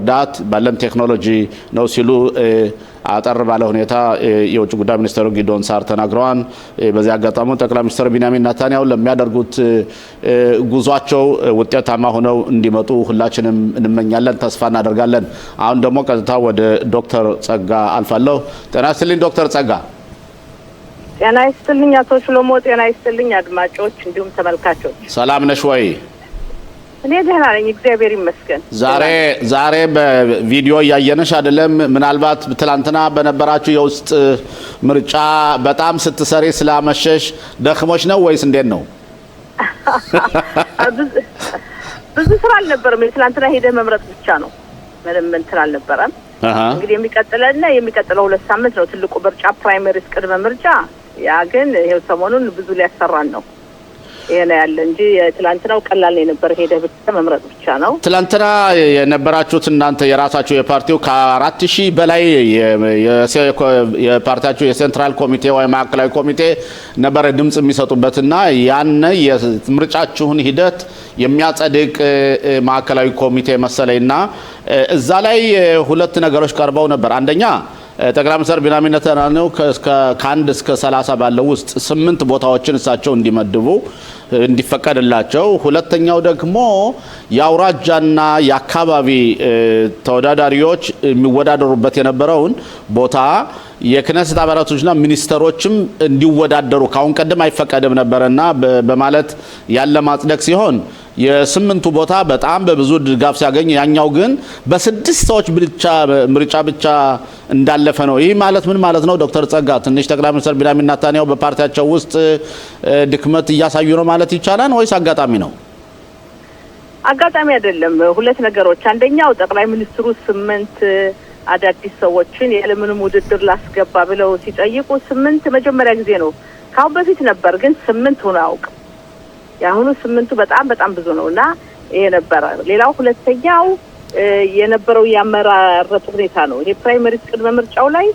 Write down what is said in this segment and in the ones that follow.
ዳት ባለን ቴክኖሎጂ ነው ሲሉ አጠር ባለ ሁኔታ የውጭ ጉዳይ ሚኒስትሩ ጊዶን ሳር ተናግረዋል። በዚህ አጋጣሚ ጠቅላይ ሚኒስትር ቢንያሚን ኔታንያሁ ለሚያደርጉት ጉዟቸው ውጤታማ ሆነው እንዲመጡ ሁላችንም እንመኛለን፣ ተስፋ እናደርጋለን። አሁን ደግሞ ቀጥታ ወደ ዶክተር ጸጋ አልፋለሁ። ጤና ይስጥልኝ ዶክተር ጸጋ። ጤና ይስጥልኝ አቶ ሽሎሞ። ጤና ይስጥልኝ አድማጮች እንዲሁም ተመልካቾች። ሰላም ነሽ ወይ? እኔ ደህና ነኝ እግዚአብሔር ይመስገን። ዛሬ በቪዲዮ ያየነሽ አይደለም? ምናልባት ትላንትና በነበራችሁ የውስጥ ምርጫ በጣም ስትሰሪ ስላመሸሽ ደክሞሽ ነው ወይስ እንዴት ነው? ብዙ ስራ አልነበረም። ትላንትና ሄደህ መምረጥ ብቻ ነው። ምንም እንትን አልነበረም። እንግዲህ የሚቀጥለው 2 ሳምንት ነው ትልቁ ምርጫ፣ ፕራይመሪስ ቅድመ ምርጫ። ያ ግን ይሄው ሰሞኑን ብዙ ሊያሰራን ነው። ይሄ ነው ያለ እንጂ ትላንትናው ቀላል ነው ነበር። ሄደህ ብቻ መምረጥ ብቻ ነው። ትላንትና የነበራችሁት እናንተ የራሳችሁ የፓርቲው ከ4000 በላይ የፓርቲያችሁ የሴንትራል ኮሚቴ ወይ ማዕከላዊ ኮሚቴ ነበር ድምጽ የሚሰጡበትና ያን የምርጫችሁን ሂደት የሚያጸድቅ ማዕከላዊ ኮሚቴ መሰለኝና እዛ ላይ 2 ነገሮች ቀርበው ነበር። አንደኛ ጠቅላይ ሚኒስትር ቢንያሚን ኔታንያሁ ከ1 እስከ 30 ባለው ውስጥ 8 ቦታዎችን እሳቸው እንዲመድቡ እንዲፈቀድላቸው፣ ሁለተኛው ደግሞ የአውራጃና የአካባቢ ተወዳዳሪዎች የሚወዳደሩበት የነበረውን ቦታ የክነስት አባላቶችና ሚኒስተሮችም እንዲወዳደሩ ካሁን ቀደም አይፈቀድም ነበርና በማለት ያለ ማጽደቅ ሲሆን የ8ቱ ቦታ በጣም በብዙ ድጋፍ ሲያገኝ ያኛው ግን በ6 ሰዎች ምርጫ ብቻ እንዳለፈ ነው። ይህ ማለት ምን ማለት ነው ዶክተር ጸጋ? ትንሽ ጠቅላይ ሚኒስትር ቢንያሚን ኔታንያሁ በፓርቲያቸው ውስጥ ድክመት እያሳዩ ነው ማለት ይቻላል ወይስ አጋጣሚ ነው? አጋጣሚ አይደለም። 2 ነገሮች። አንደኛው ጠቅላይ ሚኒስትሩ 8 አዳዲስ ሰዎችን ያለምንም ውድድር ላስገባ ብለው ሲጠይቁ 8 መጀመሪያ ጊዜ ነው። ካሁን በፊት ነበር ግን 8 ሆነ አውቅ። ያሁኑ 8ቱ በጣም ብዙ ነውና ይሄ ነበር። ሌላው ሁለተኛው የነበረው ያመራረጥ ሁኔታ ነው። ይሄ ፕራይመሪስ ቅድመ ምርጫው ላይ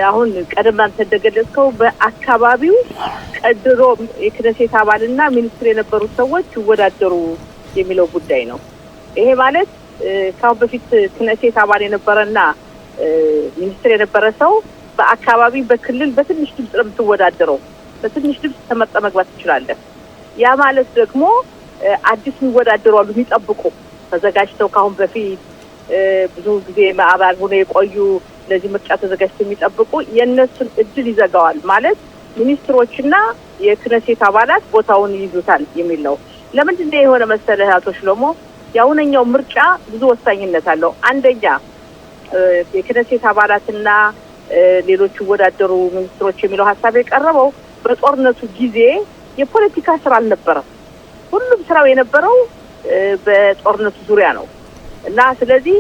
አሁን ቀደም አንተ እንደገለጽከው በአካባቢው ቀድሮ የክነሴት አባልና ሚኒስትር የነበሩ ሰዎች ይወዳደሩ የሚለው ጉዳይ ነው። ይሄ ማለት ካሁን በፊት ክነሴት አባል የነበረና ሚኒስትር የነበረ ሰው በአካባቢ በክልል በትንሽ ድምጽ ነው የምትወዳደረው። በትንሽ ድምጽ ተመርጠ መግባት ትችላለህ። ያ ማለት ደግሞ አዲስ የሚወዳደሩ አሉ የሚጠብቁ ተዘጋጅተው ካሁን በፊት ብዙ ጊዜ አባል ሆነው የቆዩ ለዚህ ምርጫ ተዘጋጅተው የሚጠብቁ የነሱን እድል ይዘጋዋል ማለት ሚኒስትሮችና የክነሴት አባላት ቦታውን ይይዙታል የሚል ነው። ለምንድን ነው የሆነ መሰለህ አቶ ሽሎሞ? ያውነኛው ምርጫ ብዙ ወሳኝነት አለው። አንደኛ የክነሴት አባላትና ሌሎች ወዳደሩ ሚኒስትሮች የሚለው ሐሳብ የቀረበው በጦርነቱ ጊዜ የፖለቲካ ስራ አልነበረም። ሁሉም ስራው የነበረው በጦርነቱ ዙሪያ ነው እና ስለዚህ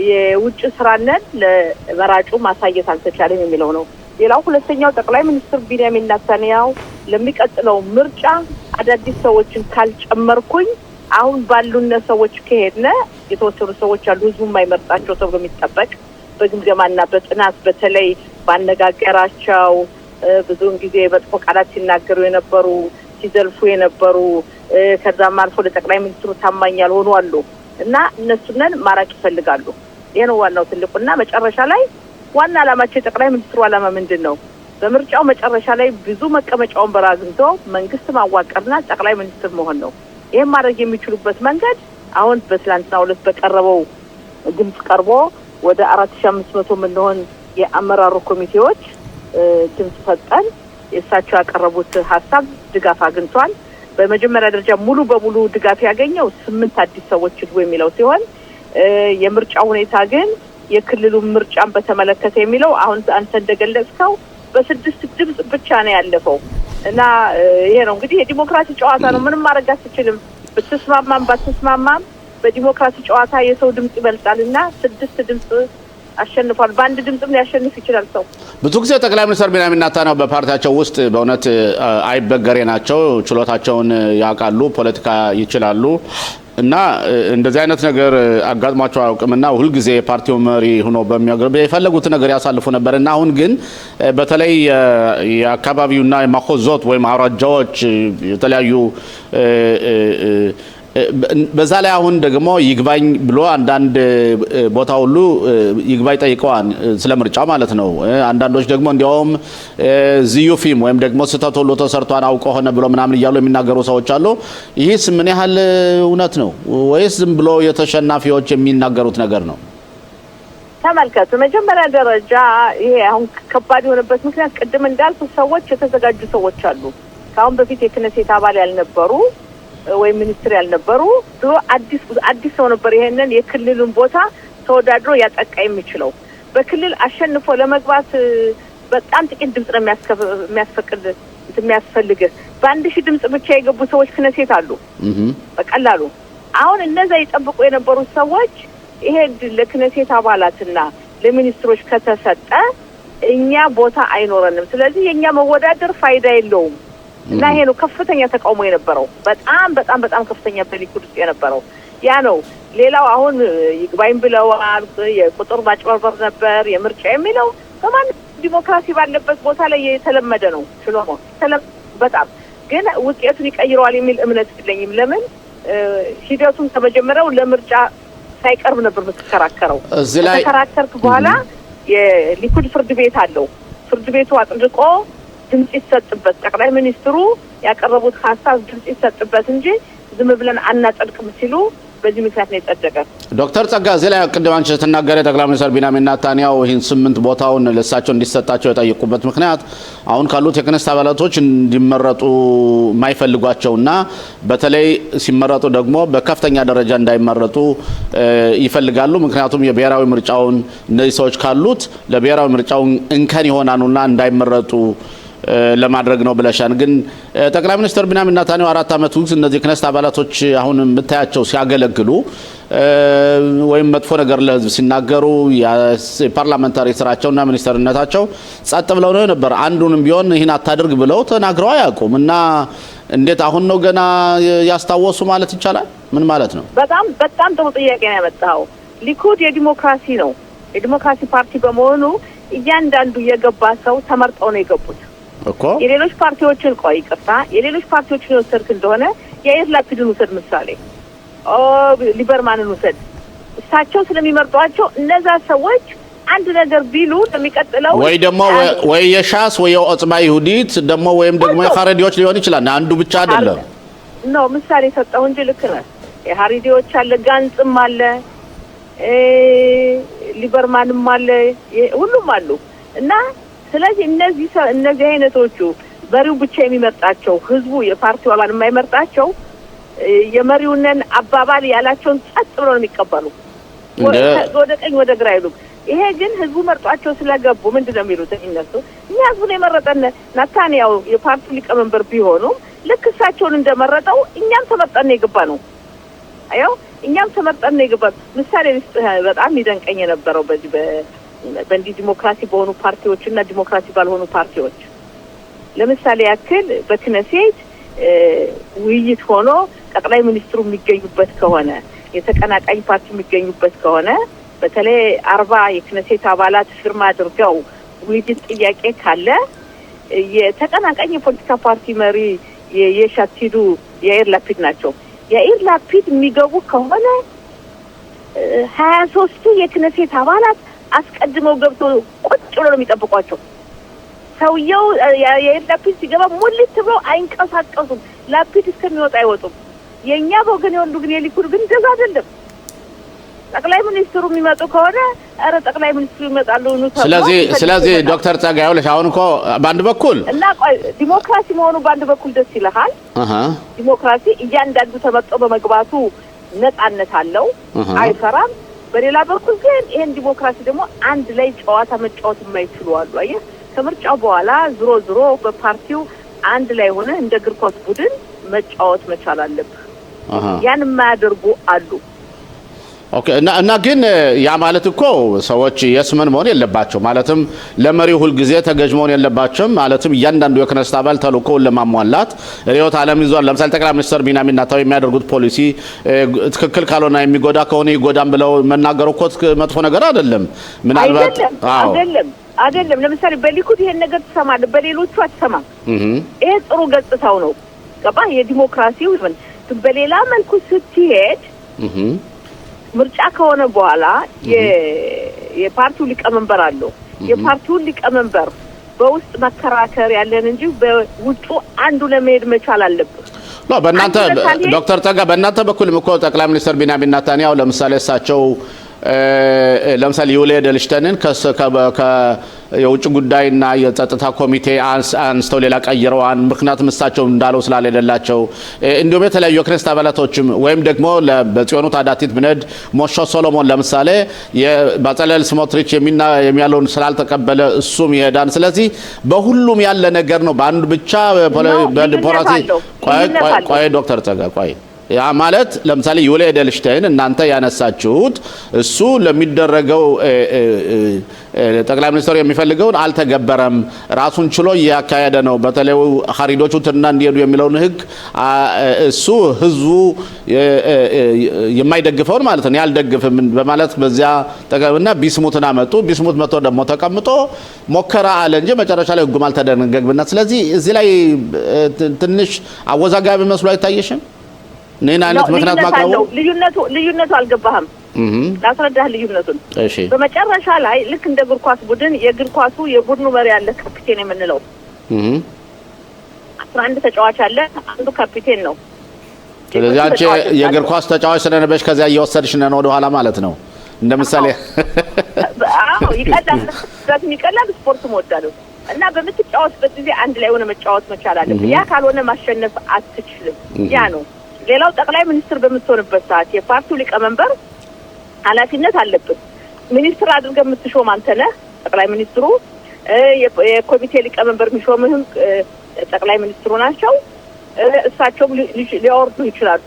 የውጭ ስራነን ለመራጩ ማሳየት አልተቻለም የሚለው ነው። ሌላው ሁለተኛው ጠቅላይ ሚኒስትር ቢንያሚን ኔታንያሁ ለሚቀጥለው ምርጫ አዳዲስ ሰዎችን ካልጨመርኩኝ አሁን ባሉነ ሰዎች ከሄድነ የተወሰኑ ሰዎች አሉ ህዝቡ የማይመርጣቸው ተብሎ የሚጠበቅ በግምገማና በጥናት በተለይ ባነጋገራቸው ብዙውን ጊዜ በጥፎ ቃላት ሲናገሩ የነበሩ ሲዘልፉ የነበሩ ከዛም አልፎ ለጠቅላይ ሚኒስትሩ ታማኝ ያልሆኑ አሉ እና እነሱነን ማራቅ ይፈልጋሉ። ይሄ ነው ዋናው ትልቁና መጨረሻ ላይ ዋና ዓላማቸው የጠቅላይ ሚኒስትሩ ዓላማ ምንድነው? በምርጫው መጨረሻ ላይ ብዙ መቀመጫውን በራግንቶ መንግስት ማዋቀርና ጠቅላይ ሚኒስትር መሆን ነው። ይሄን ማድረግ የሚችሉበት መንገድ አሁን በትላንትናው ዕለት በቀረበው ድምጽ ቀርቦ ወደ 4500 ምንሆን የአመራሩ ኮሚቴዎች ድምጽ ሰጠን። የእሳቸው ያቀረቡት ሐሳብ ድጋፍ አግኝቷል። በመጀመሪያ ደረጃ ሙሉ በሙሉ ድጋፍ ያገኘው 8 አዲስ ሰዎች ይግቡ የሚለው ሲሆን የምርጫ ሁኔታ ግን የክልሉ ምርጫን በተመለከተ የሚለው አሁን አንተ እንደገለጽከው በ6 ድምጽ ብቻ ነው ያለፈው እና ይሄ ነው እንግዲህ የዲሞክራሲ ጨዋታ ነው። ምንም ማድረግ አትችልም። ብትስማማም ባትስማማም በዲሞክራሲ ጨዋታ የሰው ድምጽ ይበልጣልና 6 ድምጽ አሸንፏል። በአንድ ድምጽም ሊያሸንፍ ይችላል ሰው። ብዙ ጊዜ ጠቅላይ ሚኒስትር ቢንያሚን ኔታንያሁ በፓርቲያቸው ውስጥ በእውነት አይበገሬ ናቸው። ችሎታቸውን ያውቃሉ፣ ፖለቲካ ይችላሉ እና እንደዚህ አይነት ነገር አጋጥሟቸው አያውቅምና ሁሉ ጊዜ ፓርቲው መሪ ሆኖ በሚያገር የፈለጉት ነገር ያሳልፉ ነበርና አሁን ግን በተለይ የአካባቢውና የማኮዞት ወይም አውራጃዎች የተለያዩ በዛ ላይ አሁን ደግሞ ይግባኝ ብሎ አንዳንድ ቦታ ሁሉ ይግባኝ ጠይቀዋል ስለ ምርጫው ማለት ነው። አንዳንዶች ደግሞ እንዲያውም ዚዩፊም ወይም ደግሞ ስህተት ሁሉ ተሰርቷን አውቀ ሆነ ብሎ ምናምን እያሉ የሚናገሩ ሰዎች አሉ። ይህስ ምን ያህል እውነት ነው ወይስ ዝም ብሎ የተሸናፊዎች የሚናገሩት ነገር ነው? ተመልከቱ፣ መጀመሪያ ደረጃ ይሄ አሁን ከባድ የሆነበት ምክንያት ቅድም እንዳልኩ ሰዎች የተዘጋጁ ሰዎች አሉ። ከአሁን በፊት የክነሴት አባል ያልነበሩ ወይም ሚኒስትር ያልነበሩ ድሮ አዲስ ሰው ነበር ይሄንን የክልሉን ቦታ ተወዳድሮ ያጠቃ የሚችለው። በክልል አሸንፎ ለመግባት በጣም ጥቂት ድምጽ ነው የሚያስፈልግ። በ1000 ድምጽ ብቻ የገቡ ሰዎች ክነሴት አሉ በቀላሉ። አሁን እነዛ ይጠብቁ የነበሩ ሰዎች ይሄ ለክነሴት አባላትና ለሚኒስትሮች ከተሰጠ እኛ ቦታ አይኖረንም፣ ስለዚህ የኛ መወዳደር ፋይዳ የለውም እና ይሄ ነው ከፍተኛ ተቃውሞ የነበረው። በጣም ከፍተኛ በሊኩድ ውስጥ የነበረው ያ ነው። ሌላው አሁን ይግባኝ ብለዋል። የቁጥር ማጭበርበር ነበር የምርጫ የሚለው በማን ዲሞክራሲ ባለበት ቦታ ላይ የተለመደ ነው። ሽሎሞ በጣም ግን ውጤቱን ይቀይረዋል የሚል እምነት የለኝም። ለምን ሂደቱን ከመጀመሪያው ለምርጫ ሳይቀርብ ነበር የምትከራከረው። ከተከራከርክ በኋላ የሊኩድ ፍርድ ቤት አለው። ፍርድ ቤቱ አጥንቆ ድምጽ ይሰጥበት፣ ጠቅላይ ሚኒስትሩ ያቀረቡት ሐሳብ ድምጽ ይሰጥበት እንጂ ዝም ብለን አናጸድቅም ሲሉ በዚህ ምክንያት ነው የጸደቀ። ዶክተር ጸጋ እዚህ ላይ ቅድም አንቺ ተናገረ ጠቅላይ ሚኒስትር ቢንያሚን ኔታንያሁ ይህን 8 ቦታውን ለሳቸው እንዲሰጣቸው የጠየቁበት ምክንያት አሁን ካሉት የክነስት አባላቶች እንዲመረጡ የማይፈልጓቸውና በተለይ ሲመረጡ ደግሞ በከፍተኛ ደረጃ እንዳይመረጡ ይፈልጋሉ። ምክንያቱም የብሔራዊ ምርጫውን እነዚህ ሰዎች ካሉት ለብሔራዊ ምርጫው እንከን ይሆናሉና እንዳይመረጡ ለማድረግ ነው ብለሻን። ግን ጠቅላይ ሚኒስትር ቢንያሚን ኔታንያሁ 4 ዓመት ውስጥ እነዚህ ክነስት አባላቶች አሁን የምታያቸው ሲያገለግሉ ወይም መጥፎ ነገር ለህዝብ ሲናገሩ የፓርላሜንታሪ ስራቸውና ሚኒስትርነታቸው ጸጥ ብለው ነው ነበር። አንዱንም ቢሆን ይህን አታድርግ ብለው ተናግረው አያውቁም። እና እንዴት አሁን ነው ገና ያስታወሱ ማለት ይቻላል? ምን ማለት ነው? በጣም ጥሩ ጥያቄ ነው ያመጣው። ሊኩድ የዲሞክራሲ ነው። የዲሞክራሲ ፓርቲ በመሆኑ እያንዳንዱ የገባ ሰው ተመርጠው ነው የገቡት እኮ። የሌሎች ፓርቲዎችን የሌሎች ፓርቲዎችን የወሰድክ እንደሆነ የኢር ላፒድን ውሰድ፣ ምሳሌ ሊበርማንን ውሰድ። እሳቸው ስለሚመርጧቸው እነዛ ሰዎች አንድ ነገር ቢሉ የሚቀጥለው ወይ ደግሞ ወይ የሻስ ወይ የኦጽማ ይሁዲት ደግሞ ወይም ደግሞ የኻሬዲዎች ሊሆን ይችላል። አንዱ ብቻ አይደለም ነው ምሳሌ ሰጠው እንጂ ልክ ነህ። የኻሬዲዎች አለ፣ ጋንጽም አለ፣ ሊበርማንም አለ፣ ሁሉም አሉ። እና ስለዚህ እነዚህ አይነቶቹ መሪው ብቻ የሚመርጣቸው ህዝቡ የፓርቲው አባል የማይመርጣቸው የመሪውንን አባባል ያላቸውን ጸጥ ብለው ነው የሚቀበሉ። ወደ ቀኝ ወደ ግራ አይሉም። ይሄ ግን ህዝቡ መርጧቸው ስለገቡ ምንድነው የሚሉት እነሱ? እኛ ህዝቡን የመረጠን ኔታንያሁ የፓርቲው ሊቀመንበር ቢሆኑም ልክ እሳቸውን እንደመረጠው እኛም ተመርጠን ነው የገባ ነው። አየው እኛም ተመርጠን ነው የገባ። ምሳሌ በጣም ይደንቀኝ የነበረው በዚህ በእንዲህ ዲሞክራሲ በሆኑ ፓርቲዎችና ዲሞክራሲ ባልሆኑ ፓርቲዎች ለምሳሌ ያክል በክነሴት ውይይት ሆኖ ጠቅላይ ሚኒስትሩ የሚገኙበት ከሆነ የተቀናቃኝ ፓርቲ የሚገኙበት ከሆነ በተለይ 40 የክነሴት አባላት ፊርማ አድርገው ውይይት ጥያቄ ካለ የተቀናቃኝ የፖለቲካ ፓርቲ መሪ የሻቲዱ የኢር ላፒድ ናቸው። የኢር ላፒድ የሚገቡ ከሆነ 23 የክነሴት አባላት አስቀድመው ገብቶ ቁጭ ብሎ ነው የሚጠብቋቸው። ሰውየው የኢር ላፒድ ሲገባ ሙልት ብለው አይንቀሳቀሱም። ላፒድ እስከሚወጣ አይወጡም። የኛ ወገን የወንዱ ግን የሊኩድ ግን እንደዛ አይደለም። ጠቅላይ ሚኒስትሩ የሚመጡ ከሆነ አረ ጠቅላይ ሚኒስትሩ ይመጣሉ ነው። ስለዚህ ዶክተር ጸጋዬ ወለሽ አሁን እኮ በአንድ በኩል እና ዲሞክራሲ መሆኑ በአንድ በኩል ደስ ይልሃል። ዲሞክራሲ እያንዳንዱ ተመርጦ በመግባቱ ነጻነት አለው፣ አይፈራም። በሌላ በኩል ግን ይሄን ዲሞክራሲ ደግሞ አንድ ላይ ጨዋታ መጫወት የማይችሉ አሉ። አየህ ከምርጫው በኋላ ዝሮ በፓርቲው አንድ ላይ ሆነ እንደ እግር ኳስ ቡድን መጫወት መቻል አለበት። ያን የማያደርጉ አሉ። ኦኬ እና ግን ያ ማለት እኮ ሰዎች የስመን መሆን የለባቸው ማለትም ለመሪው ሁሉ ጊዜ ተገዥ መሆን የለባቸውም ማለትም እያንዳንዱ የክነስት አባል ተልእኮውን ለማሟላት ሪዮት ዓለም ይዟል። ለምሳሌ ጠቅላይ ሚኒስትር ቢንያሚን ኔታንያሁ የሚያደርጉት ፖሊሲ ትክክል ካልሆነ የሚጎዳ ከሆነ ይጎዳም ብለው መናገሩ እኮ መጥፎ ነገር አይደለም። ምናልባት አይደለም ለምሳሌ በሊኩድ ይሄን ነገር ትሰማለህ፣ በሌሎቹ አትሰማም። ይሄ ጥሩ ገጽታው ነው። ገባህ? የዲሞክራሲው በሌላ መልኩ ስትሄድ ምርጫ ከሆነ በኋላ የፓርቲው ሊቀመንበር አለው የፓርቲው ሊቀመንበር በውስጥ መከራከር ያለን እንጂ በውጡ አንዱ ለመሄድ መቻል አለበት ነው በእናንተ ዶክተር ጸጋ በእናንተ በኩልም እኮ ጠቅላይ ሚኒስትር ቢንያሚን ኔታንያሁ ለምሳሌ እሳቸው ለምሳሌ ዩሊ ኤድልሽታይንን የውጭ ጉዳይና የጸጥታ ኮሚቴ አንስተው ሌላ ቀይረዋል ምክንያቱም እሳቸው እንዳለው ስላልሄደላቸው እንዲሁም የተለያዩ የክኔሴት አባላቶችም ወይም ደግሞ በጽዮኑ ታዳቲት ብነድ ሞሾ ሶሎሞን ለምሳሌ የባጸለል ስሞትሪች የሚያለውን ስላልተቀበለ እሱም ይሄዳል ስለዚህ በሁሉም ያለ ነገር ነው በአንድ ብቻ በዲሞክራሲ ቆይ ዶክተር ጸጋ ቆይ ያ ማለት ለምሳሌ ዩሊ ኤድልሽታይን እናንተ ያነሳችሁት እሱ ለሚደረገው ጠቅላይ ሚኒስትሩ የሚፈልገውን አልተገበረም ራሱን ችሎ ያካሄደ ነው በተለይ ሀሪዶቹ ትና እንዲሄዱ የሚለውን ህግ እሱ ህዝቡ የማይደግፈውን ማለት ነው ያልደግፍም በማለት በዚያ ተቀበልና ቢስሙትና መጡ ቢስሙት መጥቶ ደግሞ ተቀምጦ ሞከራ አለ እንጂ መጨረሻ ላይ ህጉም አልተደነገገምና ስለዚህ እዚህ ላይ ትንሽ አወዛጋቢ መስሎ አይታየሽም ነን አይነት ምክንያት ማቀረቡ ልዩነቱ አልገባህም ላስረዳህ ልዩነቱን እሺ በመጨረሻ ላይ ልክ እንደ እግር ኳስ ቡድን የእግር ኳሱ የቡድኑ መሪ ያለ ካፒቴን የምንለው 11 ተጫዋች አለ አንዱ ካፒቴን ነው ስለዚህ አንቺ የእግር ኳስ ተጫዋች ስለነበርሽ ከዚያ እየወሰድሽ ነው ወደ ኋላ ማለት ነው እንደምሳሌ አዎ ይቀላል ስፖርት ሞዳሉ እና በምትጫወትበት ጊዜ አንድ ላይ ሆነ መጫወት መቻል አለበት ያ ካልሆነ ማሸነፍ አትችልም ያ ነው ሌላው ጠቅላይ ሚኒስትር በመጥቶንበት ሰዓት የፓርቲው ሊቀመንበር ኃላፊነት አለበት ሚኒስትር አድርገው የምትሾም አንተ ነህ ጠቅላይ ሚኒስትሩ የኮሚቴ ሊቀመንበር የሚሾምህም ጠቅላይ ሚኒስትሩ ናቸው እሳቸው ሊያወርዱ ይችላሉ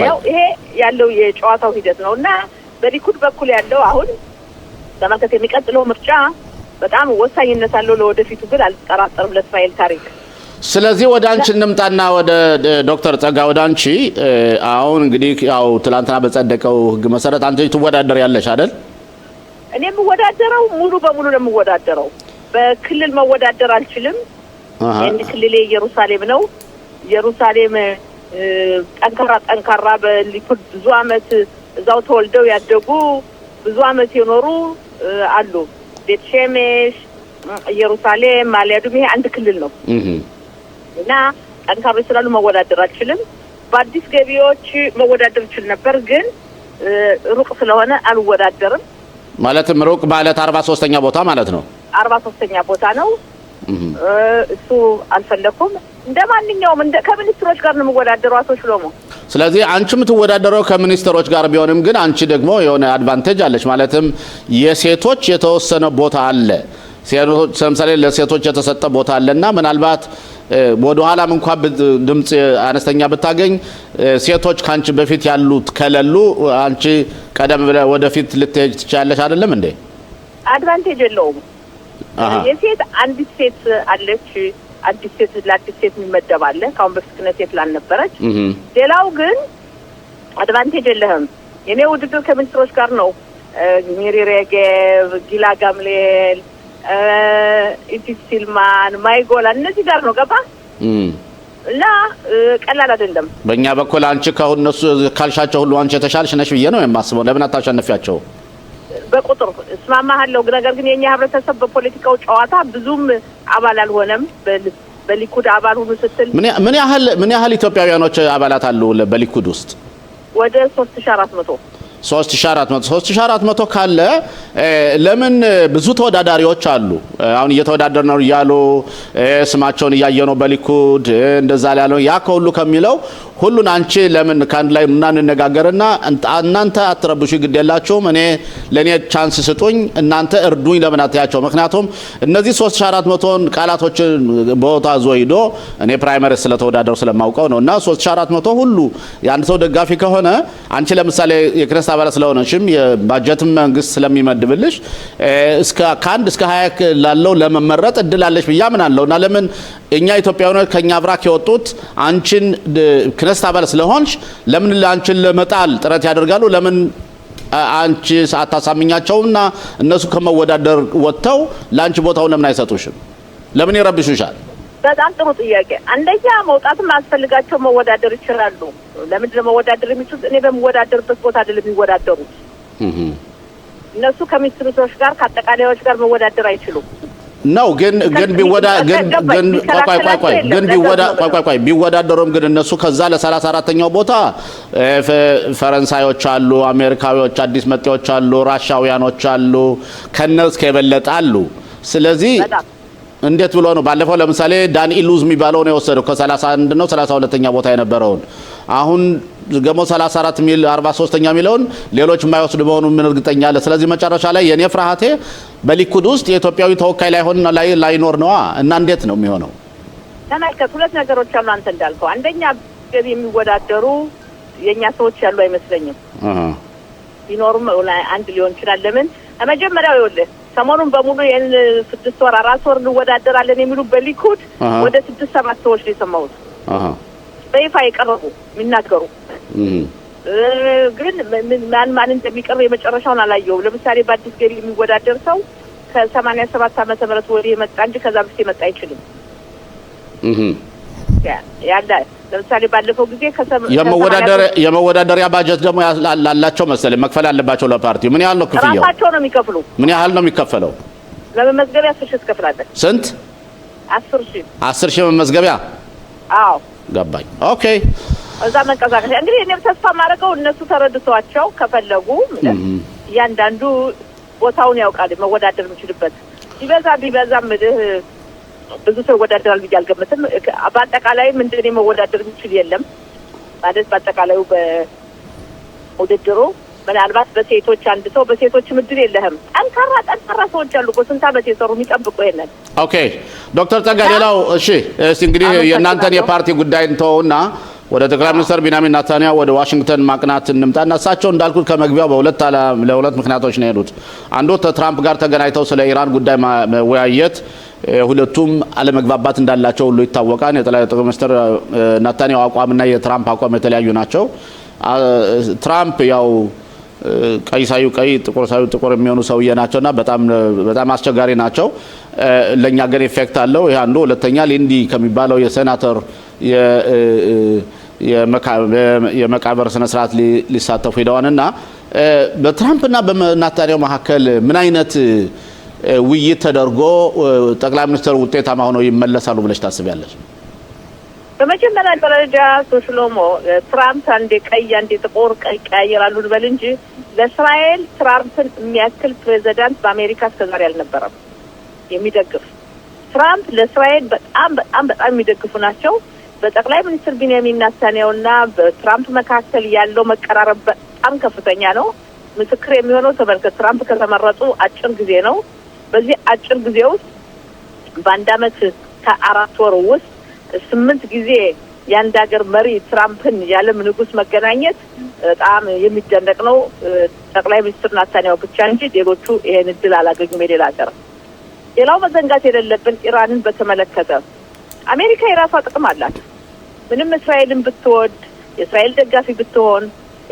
ያው ይሄ ያለው የጨዋታው ሂደት ነውና በሊኩድ በኩል ያለው አሁን ተመከተ የሚቀጥለው ምርጫ በጣም ወሳኝነት አለው ለወደፊቱ ግን አልተጠራጠርም ለእስራኤል ታሪክ ስለዚህ ወደ አንቺ እንምጣና ወደ ዶክተር ጸጋ ወደ አንቺ አሁን እንግዲህ ያው ትላንትና በጸደቀው ህግ መሰረት አንቺ ትወዳደር ያለሽ አይደል እኔ የምወዳደረው ሙሉ በሙሉ ነው የምወዳደረው በክልል መወዳደር አልችልም የኔ ክልል ኢየሩሳሌም ነው ኢየሩሳሌም ጠንካራ በሊኩድ ብዙ አመት እዛው ተወልደው ያደጉ ብዙ አመት የኖሩ አሉ ቤት ሸሜሽ ኢየሩሳሌም ማሊያዱም ይሄ አንድ ክልል ነው እና ጠንካራ ስላሉ መወዳደር አልችልም በአዲስ ገቢዎች መወዳደር ይችል ነበር ግን ሩቅ ስለሆነ አልወዳደርም ማለትም ሩቅ ማለት 43ኛ ቦታ ማለት ነው 43ኛ ቦታ ነው እሱ አልፈለኩም እንደማንኛውም ከሚኒስትሮች ጋር ነው መወዳደሩ አቶ ሽሎሞ ስለዚህ አንቺ የምትወዳደረው ከሚኒስትሮች ጋር ቢሆንም ግን አንቺ ደግሞ የሆነ አድቫንቴጅ አለሽ ማለትም የሴቶች የተወሰነ ቦታ አለ ሴቶች ለምሳሌ ለሴቶች የተሰጠ ቦታ አለና ምናልባት ወደ ኋላም እንኳን ድምጽ አነስተኛ ብታገኝ ሴቶች ካንቺ በፊት ያሉት ከለሉ አንቺ ቀደም ብለህ ወደፊት ልትሄጂ ትችያለሽ አይደለም እንዴ አድቫንቴጅ የለውም የሴት አንዲት ሴት አለች አዲስ ሴት የሚመደባለ ካሁን በፊት ሴት ላልነበረች ሌላው ግን አድቫንቴጅ የለህም የኔ ውድድር ከሚኒስትሮች ጋር ነው ሚሪ ሬጌቭ ጊላ ጋምሌል ኢቲስ ሲልማን ማይጎላ እነዚህ ጋር ነው ገባ እና ቀላል አይደለም በእኛ በኩል አንቺ ከሁነሱ ካልሻቸው ሁሉ አንቺ ተሻልሽ ነሽ ብዬ ነው የማስበው ለምን አታሸንፊያቸው በቁጥር እስማማሃለሁ ነገር ግን የኛ ህብረተሰብ በፖለቲካው ጨዋታ ብዙም አባል አልሆነም በሊኩድ አባል ሆኖ ስትል ምን ያህል ኢትዮጵያውያኖች አባላት አሉ በሊኩድ ውስጥ ወደ 3400 ካለ ለምን ብዙ ተወዳዳሪዎች አሉ አሁን እየተወዳደሩ ነው ያሉ ስማቸውን ያያየነው በሊኩድ እንደዛ ያለው ያ ከሁሉ ከሚለው ሁሉን አንቺ ለምን ካንድ ላይ እናንነጋገርና እናንተ አትረብሹ ግዴላችሁም እኔ ለኔ ቻንስ ስጡኝ እናንተ እርዱኝ ለምን አትያቸው ምክንያቱም እነዚህ 3400 ቃላቶች ቦታ ዞይዶ እኔ ፕራይመሪ ስለተወዳደሩ ስለማውቀው ነውና 3400 ሁሉ ያን ሰው ደጋፊ ከሆነ አንቺ ለምሳሌ የክርስቲያን አባል ስለሆነሽም የባጀትም መንግስት ስለሚመድብልሽ እስከ ካንድ እስከ 20 ላለው ለመመረጥ እድላለሽ ብያምናለውና ለምን እኛ ኢትዮጵያውያን ከኛ አብራክ የወጡት አንቺን ክርስቲያን አባል ስለሆንሽ ለምን ላንቺን ለመጣል ጥረት ያደርጋሉ ለምን አንቺ አታሳምኛቸውና እነሱ ከመወዳደር ወጥተው ላንቺ ቦታው ለምን አይሰጡሽም ለምን ይረብሹሻል በጣም ጥሩ ጥያቄ። አንደኛ መውጣትም አስፈልጋቸው መወዳደር ይችላሉ። ለምንድን ነው መወዳደር የሚችሉት? እኔ በመወዳደርበት ቦታ አይደለም የሚወዳደሩት። እነሱ ከሚኒስትሮች ጋር ከአጠቃላዮች ጋር መወዳደር አይችሉም ነው። ግን ቢወዳደሩም ግን እነሱ ከዛ ለ34ኛው ቦታ ፈረንሳዮች አሉ፣ አሜሪካዎች፣ አዲስ መጤዎች አሉ፣ ራሻውያኖች አሉ፣ ከነሱ ከበለጠ አሉ። ስለዚህ እንዴት ብሎ ነው ባለፈው ለምሳሌ ዳን ኢሉዝ የሚባለው ነው የወሰደው ከ31 ነው 32ኛ ቦታ የነበረውን አሁን ገሞ 34 ሚል 43ኛ ሚሊዮን ሌሎች የማይወስዱ መሆኑን ምን እርግጠኛ አለ። ስለዚህ መጨረሻ ላይ የኔ ፍርሃቴ በሊኩድ ውስጥ የኢትዮጵያዊ ተወካይ ላይኖር ነው እና እንዴት ነው የሚሆነው? ተመልከት፣ ሁለት ነገሮች አሉ አንተ እንዳልከው። አንደኛ ገቢ የሚወዳደሩ የኛ ሰዎች ያሉ አይመስለኝም። ቢኖርም አንድ ሊሆን ይችላል። ለምን መጀመሪያው ይኸውልህ ሰሞኑን በሙሉ የን 6 ወር 4 ወር እንወዳደራለን የሚሉ በሊኩድ ወደ 6-7 ሰዎች ነው የሰማሁት በይፋ የቀረቡ የሚናገሩ። ግን ማን እንደሚቀርብ የመጨረሻውን አላየሁም። ለምሳሌ በአዲስ ገቢ የሚወዳደር ሰው ከ87 ዓመተ ምህረት ወዲህ የመጣ እንጂ ከዛ በፊት የመጣ አይችልም። ያለ ለምሳሌ ባለፈው ጊዜ የመወዳደሪያ ባጀት ደግሞ ያላላቸው መሰለኝ መክፈል አለባቸው ለፓርቲው። ምን ያህል ነው ክፍያው? ራሳቸው ነው የሚከፍሉ። ምን ያህል ነው የሚከፈለው? ለመመዝገቢያ 10 ሺህ ትከፍላለህ። ስንት? 10 ሺህ መመዝገቢያ? አዎ ገባኝ። ኦኬ እዛ መንቀሳቀስ እንግዲህ እኔም ተስፋ ማድረገው እነሱ ተረድቷቸው ከፈለጉ እያንዳንዱ ቦታውን ያውቃል መወዳደር የሚችልበት። ቢበዛ ምድህ ብዙ ሰው ወዳደራል ብዬ አልገምትም። በአጠቃላይ ምንድነው መወዳደር የሚችል የለም ማለት በአጠቃላዩ በውድድሩ ምናልባት በሴቶች አንድ ሰው በሴቶች ምድር የለህም። ጠንካራ ሰዎች አሉ በስንት ዓመት የሰሩ የሚጠብቁ ይሄንን። ኦኬ ዶክተር ጸጋ ሌላው እሺ እንግዲህ የእናንተን የፓርቲ ጉዳይ እንተውና ወደ ጠቅላይ ሚኒስትር ቢንያሚን ኔታንያሁ ወደ ዋሽንግተን ማቅናት እንምጣና እሳቸው እንዳልኩት ከመግቢያው ለሁለት ምክንያቶች ነው የሄዱት። አንዱ ከትራምፕ ጋር ተገናኝተው ስለ ኢራን ጉዳይ መወያየት፣ ሁለቱም አለመግባባት እንዳላቸው ሁሉ ይታወቃል። የጠቅላይ ሚኒስትር ኔታንያሁ አቋምና የትራምፕ አቋም የተለያዩ ናቸው። ትራምፕ ያው ቀይ ሳዩ ቀይ ጥቁር ሳዩ ጥቁር የሚሆኑ ሰውዬ ናቸውና በጣም አስቸጋሪ ናቸው። ለኛ ግን ኢፌክት አለው። ይሄ አንዱ። ሁለተኛ ሊንዲ ከሚባለው የሴናተር የመቃብር ስነ ስርዓት ሊሳተፉ ሄደዋልና በትራምፕና በኔታንያሁ መካከል ምን አይነት ውይይት ተደርጎ ጠቅላይ ሚኒስትሩ ውጤታማ ሆነው ይመለሳሉ ብለሽ ታስቢያለሽ? በመጀመሪያ ደረጃ ሶሽሎሞ ትራምፕ አንዴ ቀይ አንዴ ጥቁር ቀያየራሉ እንበል እንጂ ለእስራኤል ትራምፕን የሚያክል ፕሬዚዳንት በአሜሪካ እስከዛሬ አልነበረም የሚደግፍ። ትራምፕ ለእስራኤል በጣም የሚደግፉ ናቸው። በጠቅላይ ሚኒስትር ቢንያሚን ኔታንያሁና በትራምፕ መካከል ያለው መቀራረብ በጣም ከፍተኛ ነው። ምስክር የሚሆነው ተመልከት፣ ትራምፕ ከተመረጡ አጭር ጊዜ ነው። በዚህ አጭር ጊዜ ውስጥ በአንድ ዓመት ከ4 ወር ውስጥ 8 ጊዜ የአንድ ሀገር መሪ ትራምፕን ያለም ንጉስ መገናኘት በጣም የሚደነቅ ነው። ጠቅላይ ሚኒስትር ኔታንያሁ ብቻ እንጂ ሌሎቹ ይሄን እድል አላገኙም የሌላ ሀገር። ሌላው መዘንጋት የሌለብን ኢራንን በተመለከተ አሜሪካ የራሷ ጥቅም አላት። ምንም እስራኤልን ብትወድ የእስራኤል ደጋፊ ብትሆን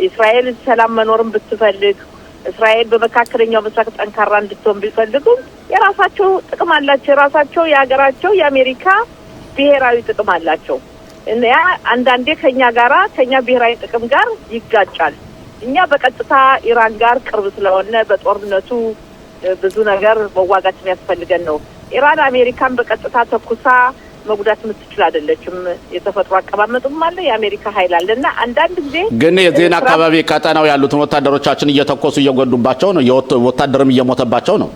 እስራኤል ሰላም መኖርን ብትፈልግ እስራኤል በመካከለኛው ምስራቅ ጠንካራ እንድትሆን ቢፈልጉም የራሳቸው ጥቅም አላቸው። የራሳቸው የሀገራቸው የአሜሪካ ብሔራዊ ጥቅም አላቸው። እና አንዳንዴ ከኛ ብሔራዊ ጥቅም ጋር ይጋጫል። እኛ በቀጥታ ኢራን ጋር ቅርብ ስለሆነ በጦርነቱ ብዙ ነገር መዋጋት የሚያስፈልገን ነው። ኢራን አሜሪካን በቀጥታ ተኩሳ መጉዳት የምትችል አይደለችም። የተፈጥሮ አቀማመጡም አለ፣ የአሜሪካ ኃይል አለና አንዳንድ ጊዜ ግን የዜና አካባቢ ቀጠናው ያሉትን ወታደሮቻችን እየተኮሱ እየጎዱባቸው ነው፣ ወታደርም እየሞተባቸው ነው።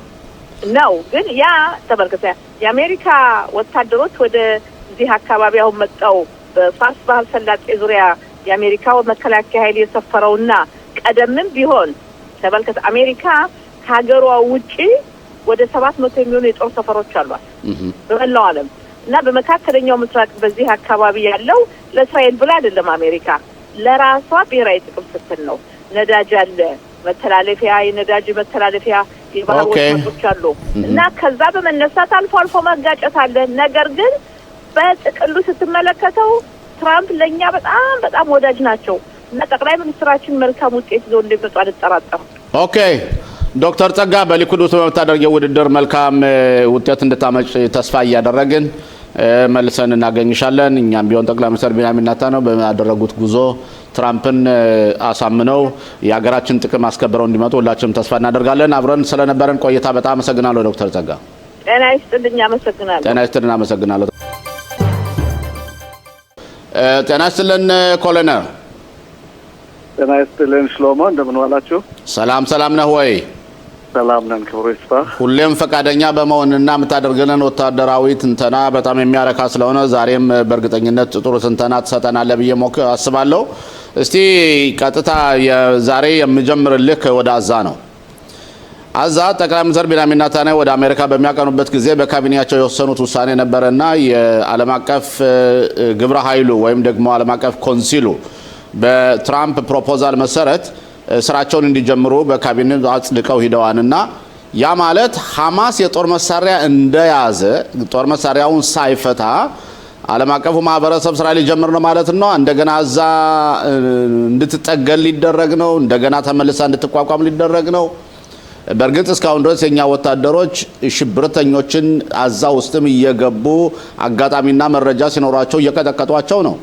ግን ያ ተመልከተ የአሜሪካ ወታደሮች ወደ እዚህ አካባቢ አሁን መጣው በፋርስ ባህረ ሰላጤ ዙሪያ የአሜሪካው መከላከያ ኃይል የሰፈረውና ቀደምም ቢሆን ተመልከተ አሜሪካ ከሀገሯ ውጪ ወደ 700 የሚሆኑ የጦር ሰፈሮች አሏት በመላው ዓለም እና በመካከለኛው ምስራቅ በዚህ አካባቢ ያለው ለእስራኤል ብላ አይደለም አሜሪካ ለራሷ ብሔራዊ ጥቅም ስትል ነው። ነዳጅ አለ፣ መተላለፊያ የነዳጅ መተላለፊያ የባህር ወሽመጦች አሉ እና ከዛ በመነሳት አልፎ መጋጨት አለ። ነገር ግን በጥቅሉ ስትመለከተው ትራምፕ ለኛ በጣም ወዳጅ ናቸው እና ጠቅላይ ሚኒስትራችን መልካም ውጤት ይዘው እንደሚመጡ አልጠራጠርም። ኦኬ ዶክተር ጸጋ በሊኩድ ውስጥ በምታደርገው ውድድር መልካም ውጤት እንድታመጭ ተስፋ እያደረግን መልሰን እናገኝሻለን። እኛም ቢሆን ጠቅላይ ሚኒስትር ቤንያሚን ኔታንያሁ በሚያደርጉት ጉዞ ትራምፕን አሳምነው የሀገራችን ጥቅም አስከብረው እንዲመጡ ሁላችንም ተስፋ እናደርጋለን። አብረን ስለነበረን ቆይታ በጣም አመሰግናለሁ ዶክተር ጸጋ። ጤና ይስጥልኝ። አመሰግናለሁ። ጤና ይስጥልን። አመሰግናለሁ። ጤና ይስጥልን ኮሎኔል። ጤና ይስጥልን ሽሎሞ፣ እንደምን ዋላችሁ? ሰላም ነህ ወይ? ሰላም ነን፣ ክብሩ ይስፋ። ሁሌም ፈቃደኛ በመሆንና የምታደርግልን ወታደራዊ ትንተና በጣም የሚያረካ ስለሆነ ዛሬም በእርግጠኝነት ጥሩ ትንተና ትሰጠናለህ ብዬ አስባለሁ። እስቲ ቀጥታ ዛሬ የምጀምርልህ ወደ አዛ ነው። አዛ ጠቅላይ ሚኒስትር ቤንያሚን ኔታንያሁ ወደ አሜሪካ በሚያቀኑበት ጊዜ በካቢኔያቸው የወሰኑት ውሳኔ ነበረና የዓለም አቀፍ ግብረ ኃይሉ ወይም ደግሞ ዓለም አቀፍ ኮንሲሉ በትራምፕ ፕሮፖዛል መሰረት ስራቸውን እንዲጀምሩ በካቢኔ አጽድቀው ሂደዋልና ያ ማለት ሐማስ የጦር መሳሪያ እንደያዘ ጦር መሳሪያውን ሳይፈታ ዓለም አቀፉ ማህበረሰብ ስራ ሊጀምር ነው ማለት ነው። እንደገና አዛ እንድትጠገል ሊደረግ ነው። እንደገና ተመልሳ እንድትቋቋም ሊደረግ ነው። በእርግጥ እስካሁን ድረስ የኛ ወታደሮች ሽብርተኞችን አዛ ውስጥም እየገቡ አጋጣሚና መረጃ ሲኖራቸው እየቀጠቀጧቸው ነው።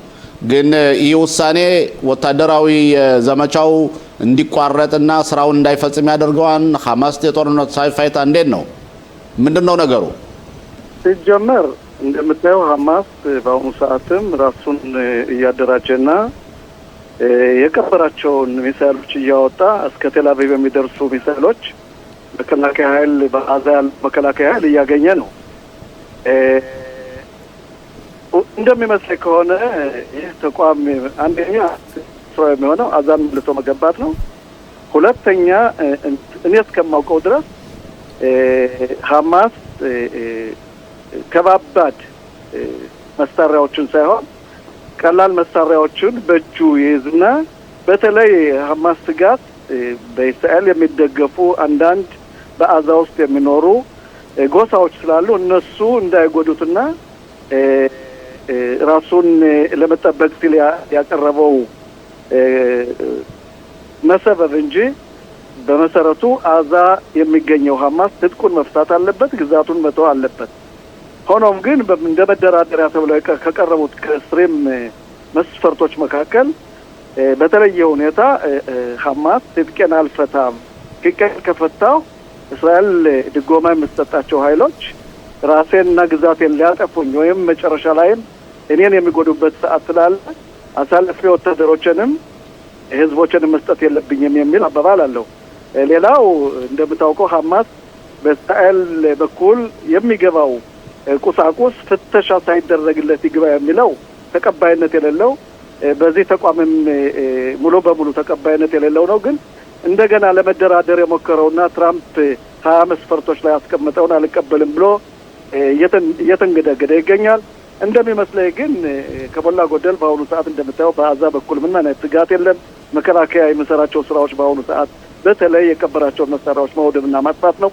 ግን ይህ ውሳኔ ወታደራዊ ዘመቻው እንዲቋረጥና ስራውን እንዳይፈጽም ያደርገዋል። ሐማስ የጦርነት ሳይፋይታ እንዴት ነው? ምንድነው ነገሩ? ሲጀመር እንደምታየው ሐማስ በአሁኑ ሰዓትም ራሱን እያደራጀና የቀበራቸውን ሚሳኤሎች እያወጣ እስከ ቴልአቪቭ የሚደርሱ ሚሳኤሎች መከላከያ ኃይል በአዛ መከላከያ ኃይል እያገኘ ነው። እንደሚመስለኝ ከሆነ ይህ ተቋም አንደኛ ስራ የሚሆነው አዛን መልሶ መገንባት ነው። ሁለተኛ እኔ እስከማውቀው ድረስ ሐማስ ከባባድ መሳሪያዎችን ሳይሆን ቀላል መሳሪያዎችን በእጁ ይይዝና በተለይ ሐማስ ስጋት በእስራኤል የሚደገፉ አንዳንድ በአዛ ውስጥ የሚኖሩ ጎሳዎች ስላሉ እነሱ እንዳይጎዱትና ራሱን ለመጠበቅ ሲል ያቀረበው መሰበብ እንጂ በመሰረቱ አዛ የሚገኘው ሐማስ ትጥቁን መፍታት አለበት፣ ግዛቱን መተው አለበት። ሆኖም ግን እንደ መደራደሪያ ተብለው ከቀረቡት ከኤክስትሪም መስፈርቶች መካከል በተለየ ሁኔታ ሐማስ ትጥቄን አልፈታም፣ ትጥቄን ከፈታው እስራኤል ድጎማ የምትሰጣቸው ኃይሎች ራሴንና ግዛቴን ሊያጠፉኝ ወይም መጨረሻ ላይም እኔን የሚጎዱበት ሰዓት ስላለ አሳልፌ ወታደሮችንም ህዝቦችንም መስጠት የለብኝም የሚል አባባል አለው። ሌላው እንደምታውቀው ሐማስ በእስራኤል በኩል የሚገባው ቁሳቁስ ፍተሻ ሳይደረግለት ይግባ የሚለው ተቀባይነት የሌለው በዚህ ተቋምም ሙሉ በሙሉ ተቀባይነት የሌለው ነው። ግን እንደገና ለመደራደር የሞከረውና ትራምፕ 20 መስፈርቶች ላይ አስቀምጠውን አልቀበልም ብሎ እየተንገደገደ ይገኛል። እንደሚመስለኝ ግን ከሞላ ጎደል በአሁኑ ሰዓት እንደምታየው በአዛ በኩል ምን አይነት ስጋት የለም። መከላከያ የሚሰራቸው ስራዎች በአሁኑ ሰዓት በተለይ የቀበራቸውን መሳሪያዎች ማውደምና ማጥፋት ነው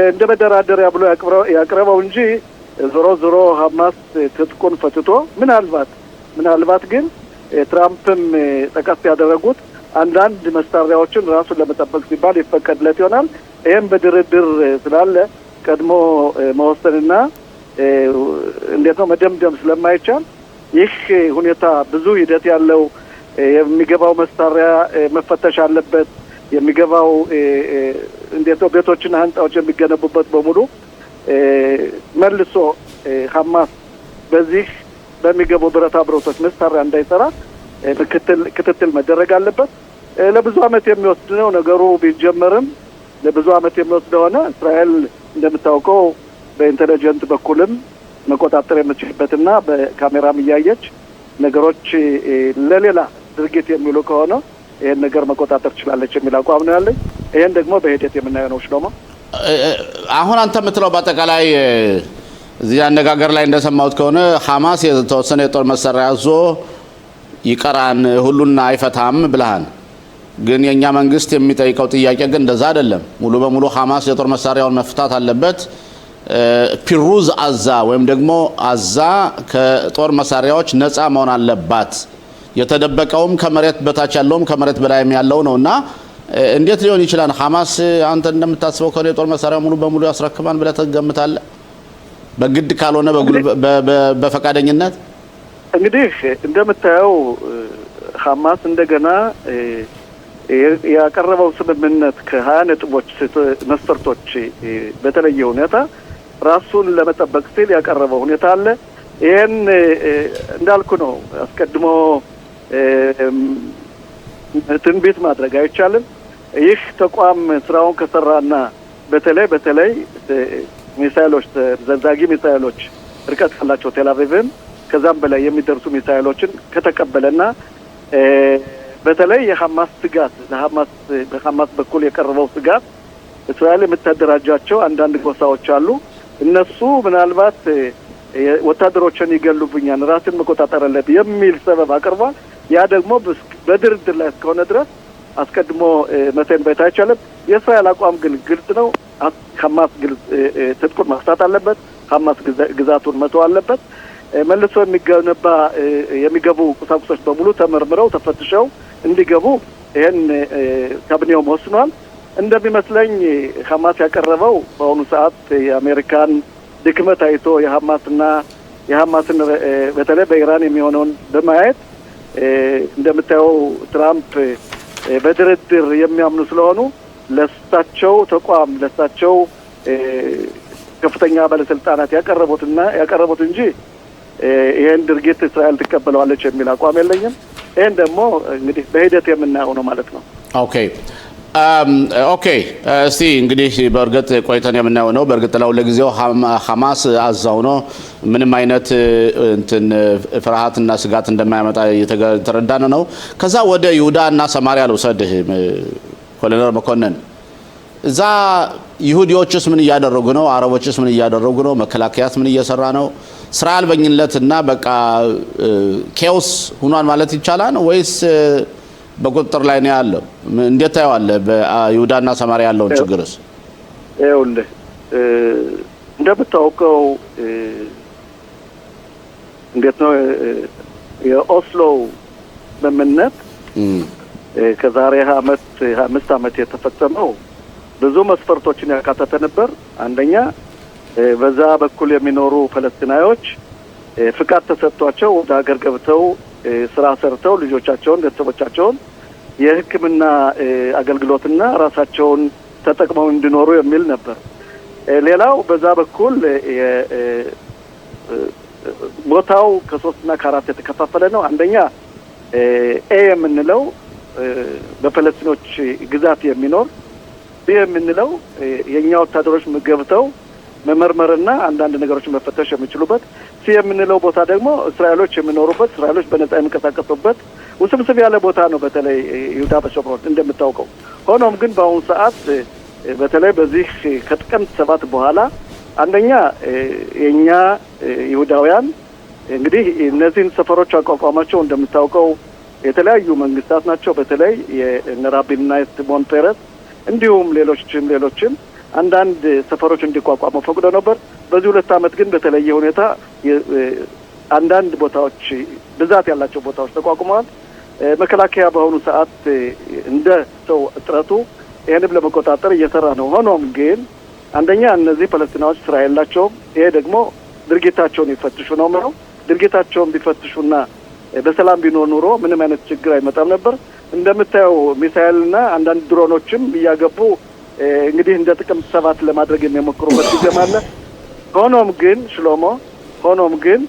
እንደ መደራደሪያ ብሎ ያቅረበው እንጂ ዞሮ ሐማስ ትጥቁን ፈትቶ ምናልባት ግን ትራምፕም ጠቀስ ያደረጉት አንዳንድ መሳሪያዎችን ራሱን ለመጠበቅ ሲባል ይፈቀድለት ይሆናል። ይህም በድርድር ስላለ ቀድሞ መወሰንና እንዴት ነው መደምደም ስለማይቻል ይህ ሁኔታ ብዙ ሂደት ያለው የሚገባው መሳሪያ መፈተሽ አለበት። የሚገባው እንዴት ነው ቤቶችና ህንጻዎች የሚገነቡበት በሙሉ መልሶ ሐማስ በዚህ በሚገቡ ብረታ ብረቶች መሳሪያ እንዳይሰራ ክትትል መደረግ አለበት። ለብዙ አመት የሚወስድ ነው ነገሩ ቢጀመርም ለብዙ አመት የሚወስድ ሆነ እስራኤል እንደምታውቀው በኢንተለጀንት በኩልም መቆጣጠር የምትችልበትና በካሜራም እያየች ነገሮች ለሌላ ድርጊት የሚሉ ከሆነ ይሄን ነገር መቆጣጠር ትችላለች የሚል አቋም ነው ያለኝ። ይሄን ደግሞ በሂደት የምናየው ነው። ሽሎሞ አሁን አንተ የምትለው በአጠቃላይ እዚህ አነጋገር ላይ እንደሰማሁት ከሆነ ሐማስ የተወሰነ የጦር መሳሪያ ይዞ ይቀራን ሁሉን አይፈታም ብለሃል። ግን የኛ መንግስት የሚጠይቀው ጥያቄ ግን እንደዛ አይደለም። ሙሉ በሙሉ ሐማስ የጦር መሳሪያውን መፍታት አለበት። ፒሩዝ አዛ ወይም ደግሞ አዛ ከጦር መሳሪያዎች ነፃ መሆን አለባት። የተደበቀውም ከመሬት በታች ያለውም ከመሬት በላይም ያለው ነውና እንዴት ሊሆን ይችላል? ሐማስ አንተ እንደምታስበው ከሆነ የጦር መሳሪያ ሙሉ በሙሉ ያስረክባን ብለህ ትገምታለህ? በግድ ካልሆነ በፈቃደኝነት እንግዲህ እንደምታየው ሐማስ እንደገና ያቀረበው ስምምነት ከ20 ነጥቦች መስፈርቶች በተለየ ሁኔታ ራሱን ለመጠበቅ ሲል ያቀረበው ሁኔታ አለ። ይሄን እንዳልኩ ነው አስቀድሞ ትንቢት ማድረግ አይቻልም። ይህ ተቋም ስራውን ከሰራና በተለይ ሚሳይሎች ተዘጋጊ ሚሳይሎች ርቀት ያላቸው ቴልአቪቭን ከዛም በላይ የሚደርሱ ሚሳይሎችን ከተቀበለና በተለይ የሐማስ ስጋት በሐማስ በኩል የቀረበው ስጋት እስራኤል የምታደራጃቸው አንዳንድ ጎሳዎች አሉ። እነሱ ምናልባት ወታደሮችን ይገሉብኛል፣ ራስን መቆጣጠር አለብኝ የሚል ሰበብ አቅርቧል። ያ ደግሞ በድርድር ላይ እስከሆነ ድረስ አስቀድሞ መሰንበት አይቻልም። የእስራኤል አቋም ግን ግልጽ ነው። ሐማስ ትጥቁን መፍታት አለበት። ሐማስ ግዛቱን መተው አለበት። መልሶ የሚገቡ ቁሳቁሶች በሙሉ ተመርምረው ተፈትሸው እንዲገቡ ይሄን ካቢኔው ወስኗል። እንደሚመስለኝ ሐማስ ያቀረበው በአሁኑ ሰዓት የአሜሪካን ድክመት አይቶ የሐማስን በተለይ በኢራን የሚሆነውን በማየት እንደምታየው ትራምፕ በድርድር የሚያምኑ ስለሆኑ ለሳቸው ተቋም ለሳቸው ከፍተኛ ባለስልጣናት ያቀረቡት እንጂ ይሄን ድርጊት እስራኤል ትቀበለዋለች የሚል አቋም የለኝም። ይሄን ደግሞ እንግዲህ በሂደት የምናየው ነው ማለት ነው። ኦኬ እስቲ እንግዲህ በእርግጥ ቆይተን የምናየው ነው። በእርግጥ ለጊዜው ሐማስ አዛው ነው ምንም አይነት ፍርሃትና ስጋት እንደማያመጣ እየተረዳን ነው። ከዛ ወደ ይሁዳ እና ሰማሪያ ልውሰድህ ኮሎኔል መኮንን። እዛ ይሁዲዎችስ ምን እያደረጉ ነው? አረቦችስ ምን እያደረጉ ነው? መከላከያስ ምን እየሰራ ነው? ስራ አልበኝነትና በቃ ኬኦስ ሆኗል ማለት ይቻላል ወይስ በቁጥጥር ላይ ነው ያለው? እንዴት ታየዋለህ? በይሁዳና ሰማሪያ ያለውን ችግርስ? ይኸውልህ እንደምታውቀው እንዴት ነው የኦስሎ ስምምነት ከዛሬ 25 ዓመት የተፈጸመው ብዙ መስፈርቶችን ያካተተ ነበር። አንደኛ በዛ በኩል የሚኖሩ palestinaዮች ፍቃድ ተሰጥቷቸው ወደ ሀገር ገብተው ስራ ሰርተው ልጆቻቸውን ቤተሰቦቻቸውን የሕክምና አገልግሎትና ራሳቸውን ተጠቅመው እንዲኖሩ የሚል ነበር። ሌላው በዛ በኩል ቦታው ከ3 እና ከ4 የተከፋፈለ ነው። አንደኛ ኤ የምንለው በpalestinoች ግዛት የሚኖር ቢ የምንለው የኛ ወታደሮች ገብተው መመርመርና አንዳንድ ነገሮችን መፈተሽ የሚችሉበት፣ ሲ የምንለው ቦታ ደግሞ እስራኤሎች የሚኖሩበት እስራኤሎች በነጻ የሚንቀሳቀሱበት ውስብስብ ያለ ቦታ ነው። በተለይ ይሁዳ በሸምሮን እንደምታውቀው። ሆኖም ግን በአሁኑ ሰዓት በተለይ በዚህ ከጥቅምት 7 በኋላ አንደኛ የኛ ይሁዳውያን እንግዲህ እነዚህን ሰፈሮች አቋቋማቸው እንደምታውቀው የተለያዩ መንግስታት ናቸው። በተለይ የነራቢንና የሲሞን ፔረስ እንዲሁም ሌሎችም አንዳንድ ሰፈሮች እንዲቋቋሙ ፈቅዶ ነበር። በዚህ 2 ዓመት ግን በተለየ ሁኔታ አንዳንድ ቦታዎች ብዛት ያላቸው ቦታዎች ተቋቁመዋል። መከላከያ በአሁኑ ሰዓት እንደ ሰው ጥረቱ ይሄንን ለመቆጣጠር እየሰራ ነው። ሆኖም ግን አንደኛ እነዚህ palestinaዎች ስራ የላቸውም። ይሄ ደግሞ ድርጊታቸውን ይፈትሹ ነው። ድርጊታቸውን ቢፈትሹና በሰላም ቢኖር ኑሮ ምንም አይነት ችግር አይመጣም ነበር። እንደምታየው ሚሳኤልና አንዳንድ ድሮኖችም እያገቡ እንግዲህ እንደ ጥቅምት 7 ለማድረግ የሚሞክሩበት ጊዜ አለ። ሆኖም ግን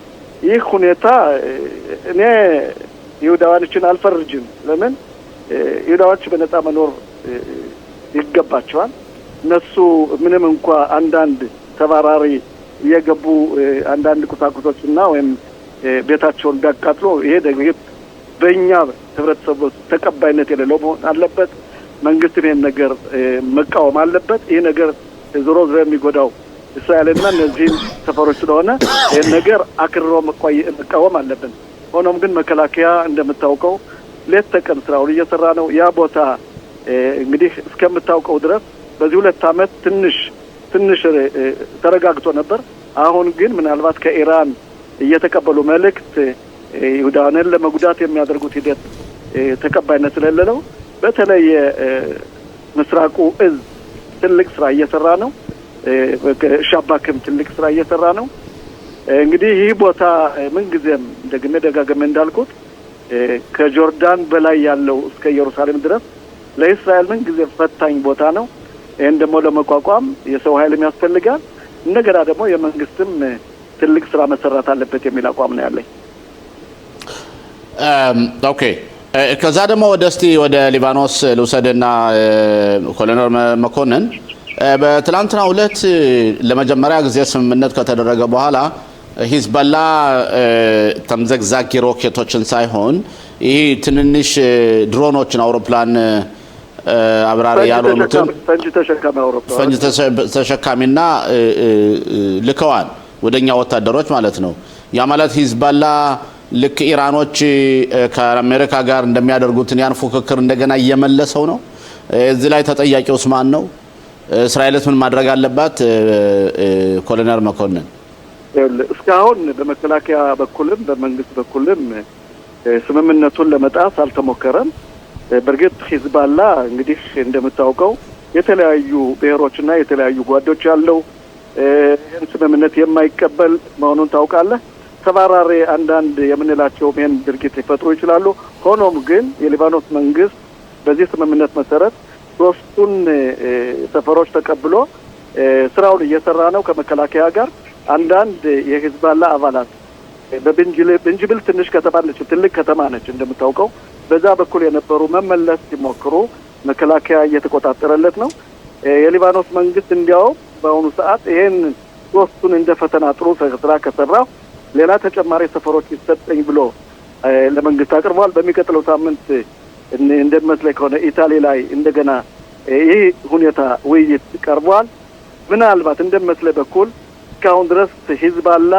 ይህ ሁኔታ እኔ ይሁዳውያኖችን አልፈርጅም። ለምን ይሁዳዎች በነጻ መኖር ይገባቸዋል። እነሱ ምንም እንኳ አንዳንድ ተባራሪ እየገቡ አንዳንድ ቁሳቁሶችና ወይም ቤታቸውን ቢያቃጥሉ ይሄ ደግሞ በእኛ ህብረተሰብ ተቀባይነት የሌለው መሆን አለበት። መንግስት ይሄን ነገር መቃወም አለበት። ይሄ ነገር ዞሮ የሚጎዳው እስራኤልና እነዚህ ሰፈሮች ስለሆነ ይሄን ነገር አክርሮ መቃወም አለብን። ሆኖም ግን መከላከያ እንደምታውቀው ሌት ተቀን ስራውን እየሰራ ነው። ያ ቦታ እንግዲህ እስከምታውቀው ድረስ በዚህ 2 ዓመት ትንሽ ተረጋግቶ ነበር። አሁን ግን ምናልባት ከኢራን እየተቀበሉ መልእክት ይሁዳውያንን ለመጉዳት የሚያደርጉት ሂደት ተቀባይነት ስለሌለው በተለይ ምስራቁ እዝ ትልቅ ስራ እየሰራ ነው። ሻባክም ትልቅ ስራ እየሰራ ነው። እንግዲህ ይህ ቦታ ምንጊዜም ደጋግሜ እንዳልኩት ከጆርዳን በላይ ያለው እስከ ኢየሩሳሌም ድረስ ለእስራኤል ምንጊዜም ፈታኝ ቦታ ነው። ይህን ደግሞ ለመቋቋም የሰው ኃይልም ያስፈልጋል። እንደገና ደግሞ የመንግስትም ትልቅ ስራ መሰራት አለበት የሚል አቋም ነው ያለኝ። ኦኬ ከዛ ደግሞ ወደ ሊባኖስ ልውሰድና ኮሎኔል መኮንን በትላንትናው ዕለት ለመጀመሪያ ጊዜ ስምምነት ከተደረገ በኋላ ሂዝቦላ ተምዘግዛጊ ሮኬቶችን ሳይሆን ይሄ ትንንሽ ድሮኖችን አውሮፕላን አብራሪ ያልሆኑትን ፈንጅ ተሸካሚና ልከዋል ወደኛ ወታደሮች ማለት ነው። ያ ማለት ሂዝቦላ ልክ ኢራኖች ከአሜሪካ ጋር እንደሚያደርጉትን ያን ፉክክር እንደገና እየመለሰው ነው። እዚህ ላይ ተጠያቂውስ ማን ነው? እስራኤልስ ምን ማድረግ አለባት? ኮሎኔል መኮንን እስካሁን በመከላከያ በኩልም በመንግስት በኩልም ስምምነቱን ለመጣስ አልተሞከረም። በእርግጥ ሂዝቦላ እንግዲህ እንደምታውቀው የተለያዩ ብሔሮችና የተለያዩ ጓዶች ያለው ይህን ስምምነት የማይቀበል መሆኑን ታውቃለህ። ተባራሪ አንዳንድ የምንላቸው ይህን ድርጊት ሊፈጥሩ ይችላሉ። ሆኖም ግን የሊባኖስ መንግስት በዚህ ስምምነት መሰረት 3ቱን ሰፈሮች ተቀብሎ ስራውን እየሰራ ነው ከመከላከያ ጋር። አንዳንድ የሂዝቦላ አባላት በብንጅብል ትንሽ ከተማ ነች፣ ትልቅ ከተማ ነች እንደምታውቀው። በዛ በኩል የነበሩ መመለስ ሲሞክሩ መከላከያ እየተቆጣጠረለት ነው። የሊባኖስ መንግስት እንዲያው በአሁኑ ሰዓት ይሄን 3ቱን እንደ ፈተና ጥሩ ስራ ከሰራ ሌላ ተጨማሪ ሰፈሮች ይሰጠኝ ብሎ ለመንግስት አቅርቧል። በሚቀጥለው ሳምንት እንደሚመስለኝ ከሆነ ኢታሊ ላይ እንደገና ይህ ሁኔታ ውይይት ቀርቧል። ምናልባት እንደሚመስለኝ በኩል እስካሁን ድረስ ሂዝቦላ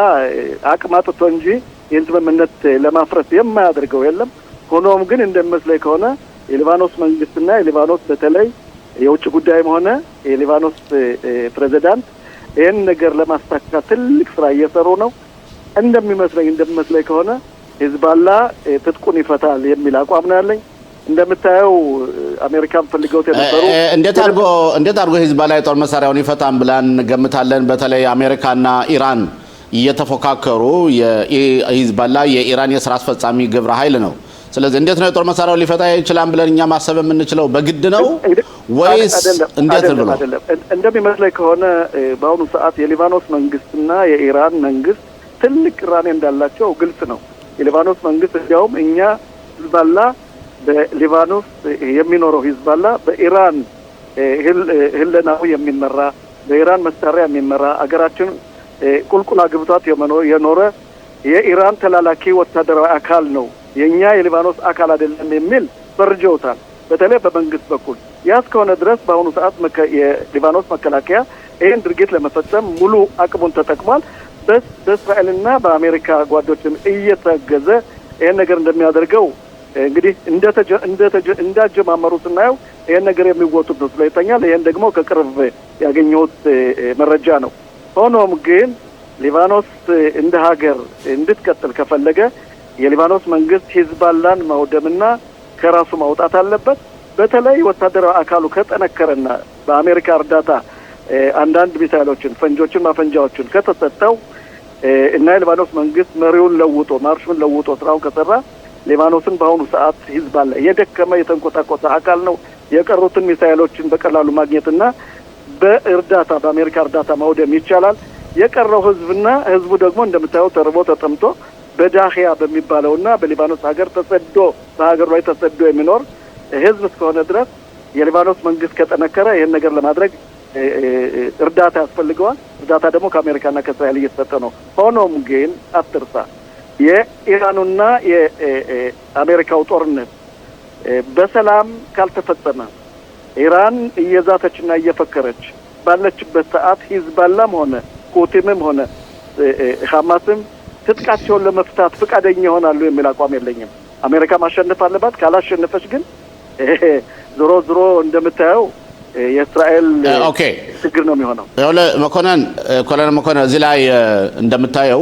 አቅም አጥቶ እንጂ ይህን ስምምነት ለማፍረስ የማያደርገው የለም። ሆኖም ግን እንደሚመስለኝ ከሆነ የሊባኖስ መንግስትና የሊባኖስ በተለይ የውጭ ጉዳይም ሆነ የሊባኖስ ፕሬዚዳንት ይህን ነገር ለማስተካከል ትልቅ ስራ እየሰሩ ነው። እንደሚመስለኝ ከሆነ ሂዝቦላ ትጥቁን ይፈታል የሚል አቋም ነው ያለኝ። እንደምታየው አሜሪካን ፈልገውት የነበሩ እንዴት አድርጎ ሂዝቦላ የጦር መሳሪያውን ይፈታም ብለን ገምታለን። በተለይ አሜሪካና ኢራን እየተፎካከሩ የሂዝቦላ የኢራን የስራ አስፈጻሚ ግብረ ኃይል ነው። ስለዚህ እንዴት ነው የጦር መሳሪያውን ሊፈታ ይችላል ብለን እኛ ማሰብ የምንችለው? በግድ ነው ወይስ እንዴት ነው? እንደሚመስለኝ ከሆነ በአሁኑ ሰዓት የሊባኖስ መንግስትና የኢራን መንግስት ትልቅ ቅራኔ እንዳላቸው ግልጽ ነው። የሊባኖስ መንግስት እንዲያውም እኛ ሂዝቦላ በሊባኖስ የሚኖረው ሂዝቦላ በኢራን ህለናዊ የሚመራ በኢራን መሳሪያ የሚመራ አገራችን ቁልቁል አግብቷት የኖረ የኢራን ተላላኪ ወታደራዊ አካል ነው፣ የኛ የሊባኖስ አካል አይደለም የሚል ፈርጀውታል። በተለይ በመንግስት በኩል ያ እስከሆነ ድረስ በአሁኑ ሰዓት የሊባኖስ መከላከያ ይህን ድርጊት ለመፈጸም ሙሉ አቅሙን ተጠቅሟል። በእስራኤልና በአሜሪካ ጓዶችን እየተገዘ ይህን ነገር እንደሚያደርገው እንግዲህ እንዳጀማመሩ ስናየው ይህን ነገር የሚወጡት ነው ስለይተኛል። ይህን ደግሞ ከቅርብ ያገኘሁት መረጃ ነው። ሆኖም ግን ሊባኖስ እንደ ሀገር እንድትቀጥል ከፈለገ የሊባኖስ መንግስት ሂዝቦላን ማውደምና ከራሱ ማውጣት አለበት። በተለይ ወታደራዊ አካሉ ከጠነከረና በአሜሪካ እርዳታ አንዳንድ ሚሳይሎችን፣ ፈንጆችን፣ ማፈንጃዎችን ከተሰጠው እና የሊባኖስ መንግስት መሪውን ለውጦ ማርሹን ለውጦ ስራውን ከሰራ ሊባኖስን በአሁኑ ሰዓት ሂዝቦላ የደከመ የተንቆጣቆጠ አካል ነው። የቀሩትን ሚሳይሎችን በቀላሉ ማግኘትና በእርዳታ በአሜሪካ እርዳታ ማውደም ይቻላል። የቀረው ህዝቡ ደግሞ እንደምታየው ተርቦ ተጠምቶ በዳህያ በሚባለውና በሊባኖስ ሀገር በሀገሩ ላይ ተሰዶ የሚኖር ህዝብ እስከሆነ ድረስ የሊባኖስ መንግስት ከጠነከረ ይህን ነገር ለማድረግ እርዳታ ያስፈልገዋል። እርዳታ ደግሞ ከአሜሪካና ከእስራኤል እየተሰጠ ነው። ሆኖም ግን አትርሳ፣ የኢራኑና የአሜሪካው ጦርነት በሰላም ካልተፈጸመ ኢራን እየዛተችና እየፈከረች ባለችበት ሰዓት ሂዝቦላም ሆነ ሁቲም ሆነ ሐማስም ትጥቃቸውን ለመፍታት ፈቃደኛ ይሆናሉ የሚል አቋም የለኝም። አሜሪካ ማሸነፍ አለባት። ካላሸነፈች ግን ዞሮ እንደምታየው የእስራኤል ችግር ነው የሚሆነው። ኮሎኔል መኮንን እዚህ ላይ እንደምታየው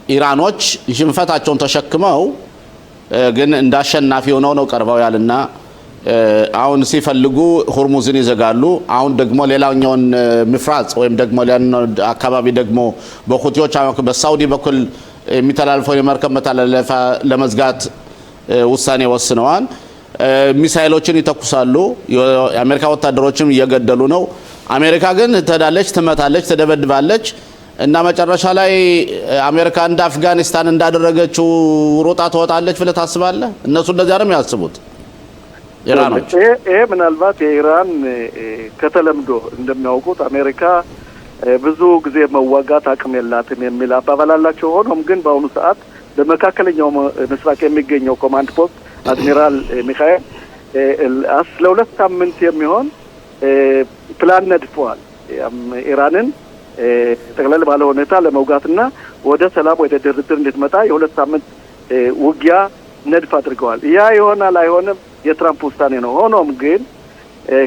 ኢራኖች ሽንፈታቸውን ተሸክመው ግን እንዳሸናፊ ሆነው ነው ቀርበው ያልና አሁን ሲፈልጉ ሆርሙዝን ይዘጋሉ። አሁን ደግሞ ሌላኛውን ምፍራጽ ወይም ደግሞ ሌላኛው አካባቢ ደግሞ በሁቲዎች በሳውዲ በኩል የሚተላለፈውን የመርከብ መተላለፊያ ለመዝጋት ውሳኔ ወስነዋል። ሚሳኤሎችን ይተኩሳሉ። የአሜሪካ ወታደሮችም እየገደሉ ነው። አሜሪካ ግን ትሄዳለች፣ ትመታለች፣ ትደበድባለች እና መጨረሻ ላይ አሜሪካ እንደ አፍጋኒስታን እንዳደረገችው ሮጣ ትወጣለች ብለህ ታስባለህ? እነሱ እንደዚያ ነው የሚያስቡት ኢራኖች። ይሄ ምናልባት የኢራን ከተለምዶ እንደሚያውቁት አሜሪካ ብዙ ጊዜ መዋጋት አቅም የላትም የሚል አባባል አላቸው። ሆኖም ግን በአሁኑ ሰዓት በመካከለኛው ምስራቅ የሚገኘው ኮማንድ ፖስት አድሚራል ሚካኤል ለ2 ሳምንት የሚሆን ፕላን ነድፈዋል። ኢራንን ጠቅለል ባለ ሁኔታ ለመውጋትና ወደ ሰላም ወደ ድርድር እንድትመጣ የ2 ሳምንት ውጊያ ነድፍ አድርገዋል። ያ ይሆናል አይሆንም የትራምፕ ውሳኔ ነው። ሆኖም ግን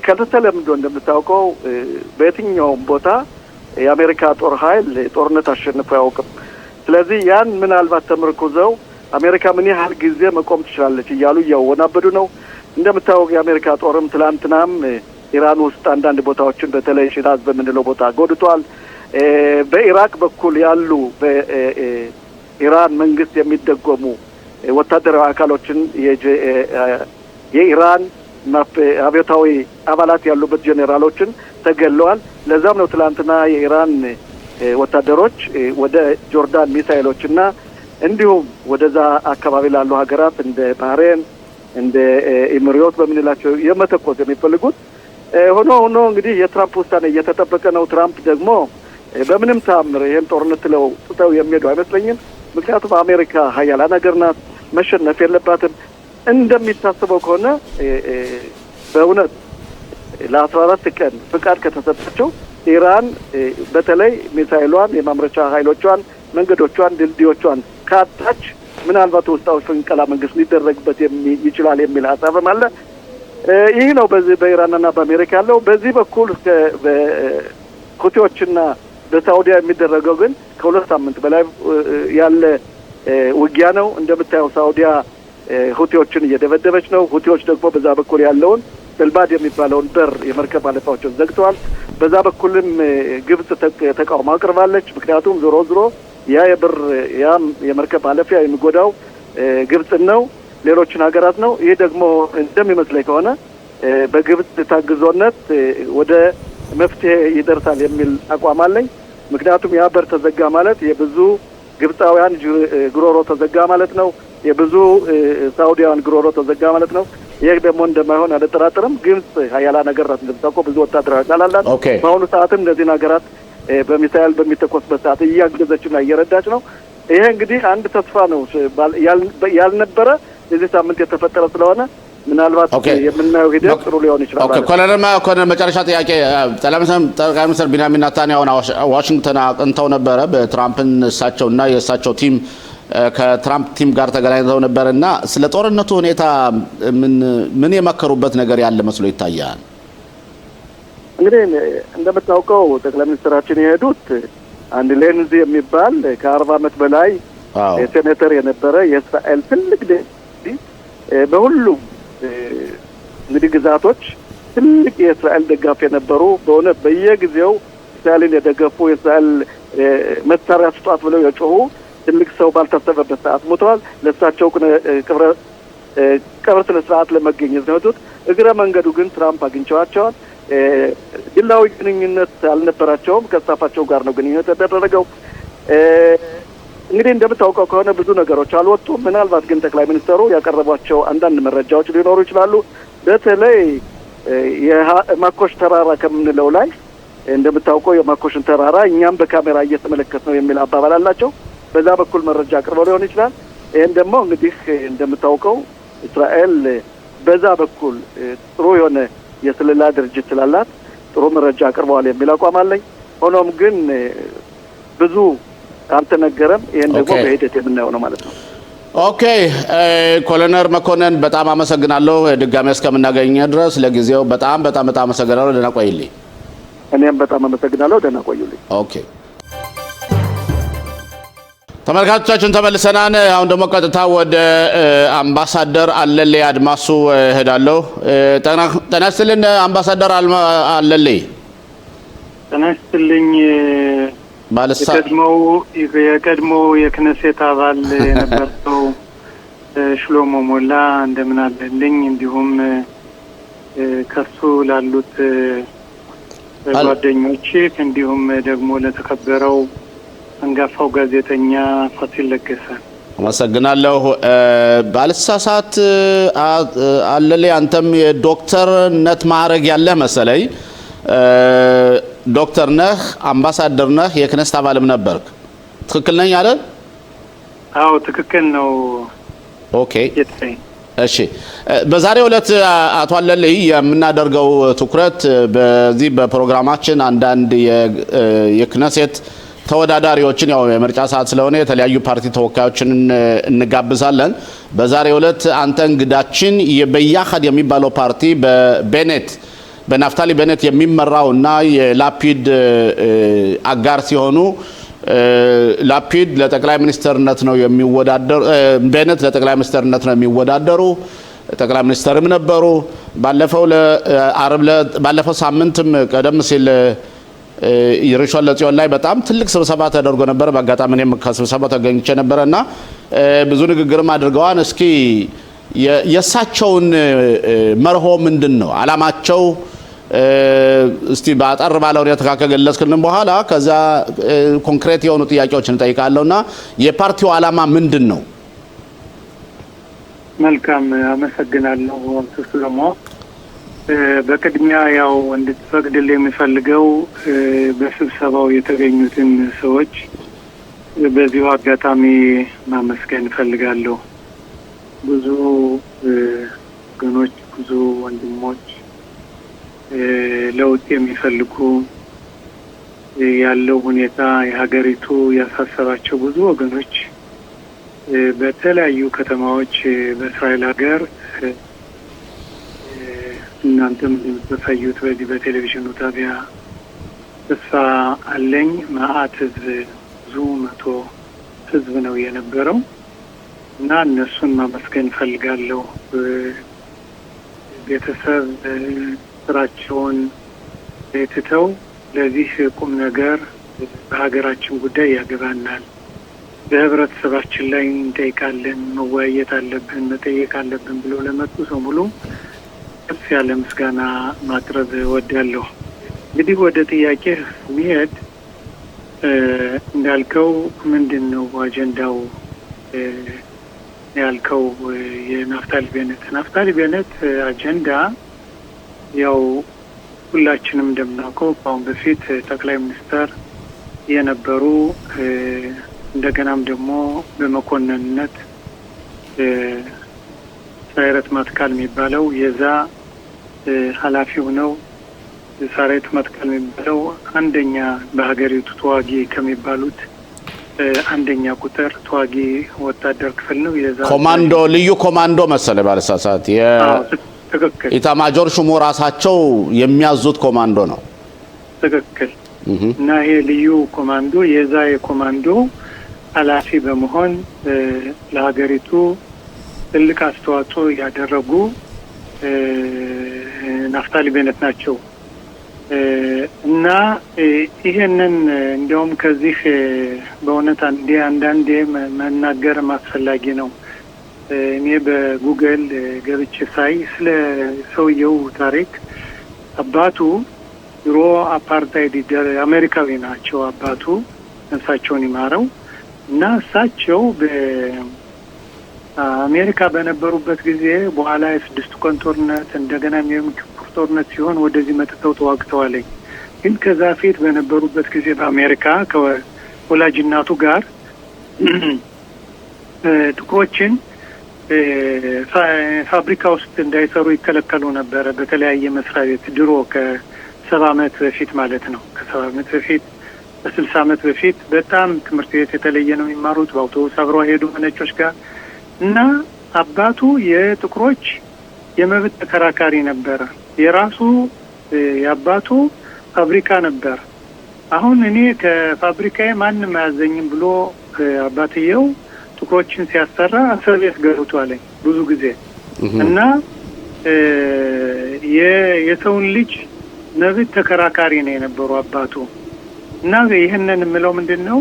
ከተለምዶ እንደምታውቀው በየትኛውም ቦታ የአሜሪካ ጦር ኃይል ጦርነት አሸንፎ አያውቅም። ስለዚህ ያን ምናልባት ተመርኩዘው አሜሪካ ምን ያህል ጊዜ መቆም ትችላለች እያሉ እያወናበዱ ነው። እንደምታውቅ የአሜሪካ ጦርም ትላንትናም ኢራን ውስጥ አንዳንድ ቦታዎችን በተለይ ሽራዝ በምንለው ቦታ ጎድቷል። በኢራቅ በኩል ያሉ በኢራን መንግስት የሚደጎሙ ወታደራዊ አካሎችን የኢራን አብዮታዊ አባላት ያሉበት ጄኔራሎችን ተገለዋል። ለዛም ነው ትላንትና የኢራን ወታደሮች ወደ ጆርዳን ሚሳኤሎችና እንዲሁም ወደዛ አካባቢ ላሉ ሀገራት እንደ ባህሬን እንደ ኤሚሬት በምንላቸው የመተኮስ የሚፈልጉት። ሆኖ እንግዲህ የትራምፕ ውሳኔ እየተጠበቀ ነው። ትራምፕ ደግሞ በምንም ተአምር ይሄን ጦርነት ጥለው የሚሄዱ አይመስለኝም። ምክንያቱም አሜሪካ ሀያላን ሀገር ናት፣ መሸነፍ የለባትም። እንደሚታሰበው ከሆነ በእውነት ለ14 ቀን ፍቃድ ከተሰጣቸው ኢራን በተለይ ሚሳኤሏን፣ የማምረቻ ኃይሎቿን፣ መንገዶቿን፣ ድልድዮቿን ካጣች ምናልባት ውስጣዊ ፍንቀላ መንግስት ሊደረግበት ይችላል የሚል ሀሳብም አለ። ይህ ነው በዚህ በኢራንና በአሜሪካ ያለው። በዚህ በኩል በሁቲዎችና በሳውዲያ የሚደረገው ግን ከ2 ሳምንት በላይ ያለ ውጊያ ነው። እንደምታየው ሳውዲያ ሁቲዎችን እየደበደበች ነው። ሁቲዎች ደግሞ በዛ በኩል ያለውን ሰልባድ የሚባለውን በር የመርከብ ማለፊያዎችን ዘግተዋል። በዛ በኩልም ግብጽ ተቃውሞ አቅርባለች። ምክንያቱም ዞሮ ያ የመርከብ ማለፊያ የሚጎዳው ግብጽን ነው፣ ሌሎችን ሀገራት ነው። ይህ ደግሞ እንደሚመስለኝ ከሆነ በግብጽ ታግዞነት ወደ መፍትሄ ይደርሳል የሚል አቋም አለኝ። ምክንያቱም ያ በር ተዘጋ ማለት የብዙ ግብጻውያን ጉሮሮ ተዘጋ ማለት ነው። የብዙ ሳውዲያን ጉሮሮ ተዘጋ ማለት ነው። ይህ ደግሞ እንደማይሆን አልጠራጠርም። ግብጽ ሀያላ ነገር ናት፣ እንደምታውቀው ብዙ ወታደራዊ አላላት። በአሁኑ ሰዓትም እነዚህን ሀገራት በሚሳኤል በሚተኮስበት ሰዓት እያገዘችና እየረዳች ነው። ይሄ እንግዲህ አንድ ተስፋ ነው ያልነበረ የዚህ ሳምንት የተፈጠረ ስለሆነ ምናልባት የምናየው ሂደት ጥሩ ሊሆን ይችላል። ኦኬ ኮሎኔል መጨረሻ ጥያቄ፣ ጠቅላይ ሚኒስትር ቢንያሚን ኔታንያሁ ዋሽንግተን አቅንተው ነበረ። በትራምፕን እሳቸውና የእሳቸው ቲም ከትራምፕ ቲም ጋር ተገናኝተው ነበርና ስለ ጦርነቱ ሁኔታ ምን የመከሩበት ነገር ያለ መስሎ ይታያል? እንግዲህ እንደምታውቀው ጠቅላይ ሚኒስትራችን የሄዱት አንድ ሌንዚ የሚባል ከ40 ዓመት በላይ ሴኔተር የነበረ የእስራኤል ትልቅ በሁሉም እንግዲህ ግዛቶች ትልቅ የእስራኤል ደጋፊ የነበሩ በእውነት በየጊዜው እስራኤልን የደገፉ የእስራኤል መሳሪያ ስጧት ብለው የጮሁ ትልቅ ሰው ባልታሰበበት ሰዓት ሞተዋል። ለእሳቸው ቀብር ስነ ስርዓት ለመገኘት ነው የወጡት። እግረ መንገዱ ግን ትራምፕ አግኝተዋቸዋል። ግላዊ ግንኙነት አልነበራቸውም። ከስታፋቸው ጋር ነው ግንኙነት የተደረገው። እንግዲህ እንደምታውቀው ከሆነ ብዙ ነገሮች አልወጡም። ምናልባት ግን ጠቅላይ ሚኒስትሩ ያቀረቧቸው አንዳንድ መረጃዎች ሊኖሩ ይችላሉ። በተለይ የማኮሽ ተራራ ከምንለው ላይ እንደምታውቀው የማኮሽን ተራራ እኛም በካሜራ እየተመለከት ነው የሚል አባባል አላቸው። በዛ በኩል መረጃ አቅርበው ሊሆን ይችላል። ይህን ደግሞ እንግዲህ እንደምታውቀው እስራኤል በዛ በኩል ጥሩ የሆነ የስለላ ድርጅት ስላላት ጥሩ መረጃ አቅርበዋል የሚል አቋም አለኝ። ሆኖም ግን ብዙ አልተነገረም። ይህን ደግሞ በሂደት የምናየው ነው ማለት ነው። ኦኬ ኮሎኔል መኮንን በጣም አመሰግናለሁ። ድጋሜ እስከምናገኘ ድረስ ለጊዜው በጣም አመሰግናለሁ። ደህና ቆይልኝ። እኔም በጣም አመሰግናለሁ። ደህና ቆዩልኝ። ኦኬ ተመልካቾቻችን ተመልሰናል። አሁን ደግሞ ቀጥታ ወደ አምባሳደር አለሌ አድማሱ ሄዳለሁ። ጤና ይስጥልን አምባሳደር አለሌ። ጤና ይስጥልኝ። የቀድሞው የክነሴት አባል የነበረው ሽሎሞ ሞላ እንደምን አለልኝ። እንዲሁም ከሱ ላሉት ጓደኞች እንዲሁም ደግሞ ለተከበረው አንጋፋው ጋዜጠኛ ፋሲል ለገሰ አመሰግናለሁ። ባልሳሳት አለሌ አንተም የዶክተርነት ማዕረግ ያለህ መሰለኝ። ዶክተር ነህ፣ አምባሳደር ነህ፣ የክነስት አባልም ነበርክ። ትክክል ነኝ አይደል? አዎ ትክክል ነው። ኦኬ እሺ። በዛሬው ዕለት አቶ አለሌ የምናደርገው ትኩረት በዚህ በፕሮግራማችን አንዳንድ የክነሴት ተወዳዳሪዎችን ያው የምርጫ ሰዓት ስለሆነ የተለያዩ ፓርቲ ተወካዮችን እንጋብዛለን። በዛሬው ዕለት አንተ እንግዳችን በያኸድ የሚባለው ፓርቲ በናፍታሊ ቤኔት የሚመራውና የላፒድ አጋር ሲሆኑ ላፒድ ለጠቅላይ ሚኒስትርነት ነው የሚወዳደሩ፣ ቤኔት ለጠቅላይ ሚኒስትርነት ነው የሚወዳደሩ፣ ጠቅላይ ሚኒስትርም ነበሩ። ባለፈው ሳምንትም ቀደም ሲል የሪሾን ለጽዮን ላይ በጣም ትልቅ ስብሰባ ተደርጎ ነበር። በአጋጣሚ እኔም ከስብሰባው ተገኝቼ ነበርና ብዙ ንግግርም አድርገዋል። እስኪ የእሳቸውን መርሆ ምንድን ነው አላማቸው? እስቲ በአጠር ባለ ሁኔታ ከገለጽክልን በኋላ ከዛ ኮንክሬት የሆኑ ጥያቄዎችን እንጠይቃለሁና የፓርቲው አላማ ምንድን ነው? መልካም አመሰግናለሁ አቶ ሰለሞን። በቅድሚያ ያው እንድትፈቅድልኝ የሚፈልገው በስብሰባው የተገኙትን ሰዎች በዚሁ አጋጣሚ ማመስገን እፈልጋለሁ። ብዙ ወገኖች፣ ብዙ ወንድሞች ለውጥ የሚፈልጉ ያለው ሁኔታ የሀገሪቱ ያሳሰባቸው ብዙ ወገኖች በተለያዩ ከተማዎች በእስራኤል ሀገር እናንተም እንደምታሳዩት በዚህ በቴሌቪዥኑ ጣቢያ ተስፋ አለኝ መዓት ህዝብ ብዙ መቶ ህዝብ ነው የነበረው እና እነሱን ማመስገን እፈልጋለሁ። ቤተሰብ ስራቸውን ትተው ለዚህ ቁም ነገር በሀገራችን ጉዳይ ያገባናል፣ በህብረተሰባችን ላይ እንጠይቃለን፣ መወያየት አለብን፣ መጠየቅ አለብን ብሎ ለመጡ ሰው ሙሉ ከፍ ያለ ምስጋና ማቅረብ እወዳለሁ። እንግዲህ ወደ ጥያቄ ሚሄድ እንዳልከው ምንድን ነው አጀንዳው ያልከው የናፍታሊ ቤኔት አጀንዳ ያው ሁላችንም እንደምናውቀው ከአሁን በፊት ጠቅላይ ሚኒስትር የነበሩ እንደገናም ደግሞ በመኮንንነት ሳይረት ማትካል የሚባለው የዛ ኃላፊ ሆነው ሳይረት ማትካል የሚባለው አንደኛ በሀገሪቱ ተዋጊ ከሚባሉት አንደኛ ቁጥር ተዋጊ ወታደር ክፍል ነው። የዛ ኮማንዶ ልዩ ኮማንዶ መሰለኝ ባለሳሳት ትክክል። ኢታማጆር ሹሙ ራሳቸው የሚያዙት ኮማንዶ ነው። ትክክል። እና ይሄ ልዩ ኮማንዶ የዛ የኮማንዶ ኃላፊ በመሆን ለሀገሪቱ ትልቅ አስተዋጽኦ ያደረጉ ናፍታሊ ቤኔት ናቸው። እና ይሄንን እንደውም ከዚህ በእውነት አንዳንዴ መናገር አስፈላጊ ነው። እኔ በጉግል ገብቼ ሳይ ስለ ሰውየው ታሪክ አባቱ ድሮ አፓርታይድ አሜሪካዊ ናቸው። አባቱ ነፍሳቸውን ይማረው እና እሳቸው በአሜሪካ በነበሩበት ጊዜ በኋላ የስድስቱ ቀን ጦርነት እንደገና የዮም ኪፑር ጦርነት ሲሆን ወደዚህ መጥተው ተዋግተዋለኝ። ግን ከዛ ፊት በነበሩበት ጊዜ በአሜሪካ ከወላጅ እናቱ ጋር ጥቁሮችን ፋብሪካ ውስጥ እንዳይሰሩ ይከለከሉ ነበረ። በተለያየ መስሪያ ቤት ድሮ ከ70 ዓመት በፊት ማለት ነው። ከ70 ዓመት በፊት በ60 ዓመት በፊት በጣም ትምህርት ቤት የተለየ ነው የሚማሩት። በአውቶቡስ አብረው ሄዱ ነጮች ጋር እና አባቱ የጥቁሮች የመብት ተከራካሪ ነበረ። የራሱ የአባቱ ፋብሪካ ነበር። አሁን እኔ ከፋብሪካዬ ማንም አያዘኝም ብሎ አባትየው ጥቁሮችን ሲያሰራ እስር ቤት ገብቷል ብዙ ጊዜ እና የሰውን ልጅ መብት ተከራካሪ ነው የነበሩ አባቱ እና ይሄንን ምለው ምንድነው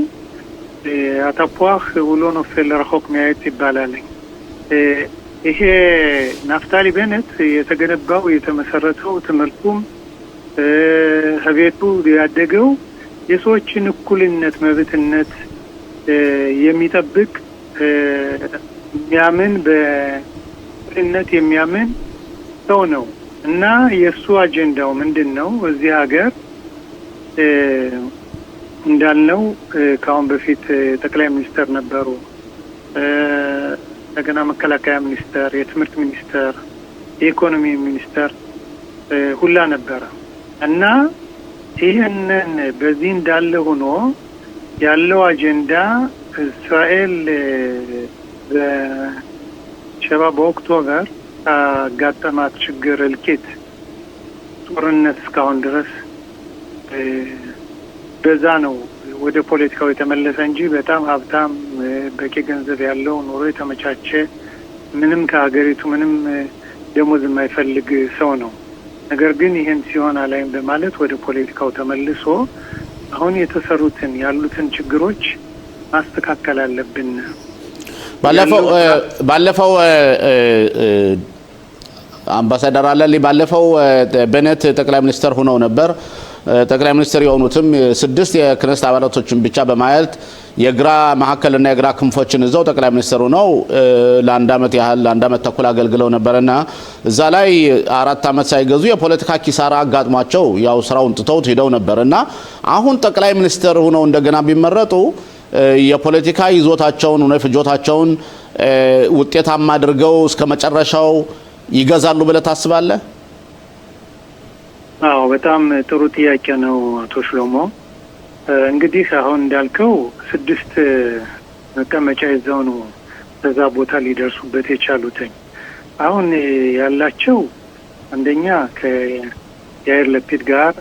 አታፖህ ውሎ ነው ፍለርሆክ ማየት ይባላል ይሄ ናፍታሊ ቤነት የተገነባው የተመሰረተው ትምህርቱም ህቤቱ ያደገው የሰዎችን እኩልነት መብትነት የሚጠብቅ የሚያምን በእኩልነት የሚያምን ሰው ነው እና የሱ አጀንዳው ምንድነው እዚህ ሀገር እንዳልነው ካሁን በፊት ጠቅላይ ሚኒስተር ነበሩ እንደገና መከላከያ ሚኒስተር የትምህርት ሚኒስተር የኢኮኖሚ ሚኒስተር ሁላ ነበረ እና ይሄንን በዚህ እንዳለ ሆኖ ያለው አጀንዳ እስራኤል በሸባብ ኦክቶበር አጋጠማት ችግር እልቂት ጦርነት እስካሁን ድረስ በዛ ነው ወደ ፖለቲካው የተመለሰ እንጂ በጣም ሀብታም በቂ ገንዘብ ያለው ኑሮ የተመቻቸ ምንም ከሀገሪቱ ምንም ደሞዝ የማይፈልግ ሰው ነው ነገር ግን ይሄን ሲሆን አላይም በማለት ወደ ፖለቲካው ተመልሶ አሁን የተሰሩትን ያሉትን ችግሮች ማስተካከል አለብን ባለፈው አምባሳደር አለሊ ባለፈው በነት ጠቅላይ ሚኒስተር ሆነው ነበር ጠቅላይ ሚኒስትር የሆኑትም 6 የክነስት አባላቶችን ብቻ በማየት የግራ ማዕከልና የግራ ክንፎችን እዛው ጠቅላይ ሚኒስትሩ ነው ለአንድ አመት ያህል አንድ አመት ተኩል አገልግለው ነበርና እዛ ላይ 4 አመት ሳይገዙ የፖለቲካ ኪሳራ አጋጥሟቸው ያው ስራውን ጥተውት ሄደው ነበርና አሁን ጠቅላይ ሚኒስትር ሆነው እንደገና ቢመረጡ የፖለቲካ ይዞታቸውን ነው ፍጆታቸውን ውጤታማ አድርገው እስከ መጨረሻው ይገዛሉ ብለ ታስባለህ? አዎ በጣም ጥሩ ጥያቄ ነው አቶ ሽሎሞ እንግዲህ አሁን እንዳልከው 6 መቀመጫ ይዘው ነው በዛ ቦታ ሊደርሱበት የቻሉትኝ አሁን ያላቸው አንደኛ ከያይር ለፒድ ጋር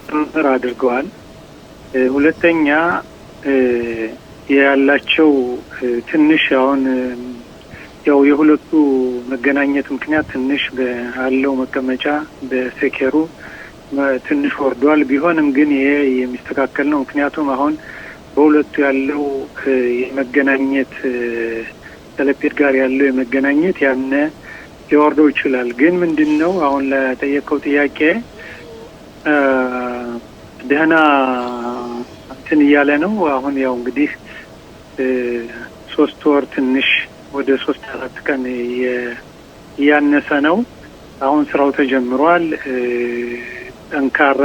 ጥምር አድርገዋል ሁለተኛ ያላቸው ትንሽ አሁን ያው የሁለቱ መገናኘት ምክንያት ትንሽ በአለው መቀመጫ በሴኬሩ ትንሽ ወርዷል ቢሆንም ግን ይሄ የሚስተካከል ነው ምክንያቱም አሁን በሁለቱ ያለው የመገናኘት ተለፒድ ጋር ያለው የመገናኘት ያነ ሊወርደው ይችላል ግን ምንድነው አሁን ለጠየቀው ጥያቄ ደህና እንትን ያለ ነው አሁን ያው እንግዲህ 3 ወር ትንሽ ወደ 3-4 ቀን ያነሰ ነው አሁን ስራው ተጀምሯል ጠንካራ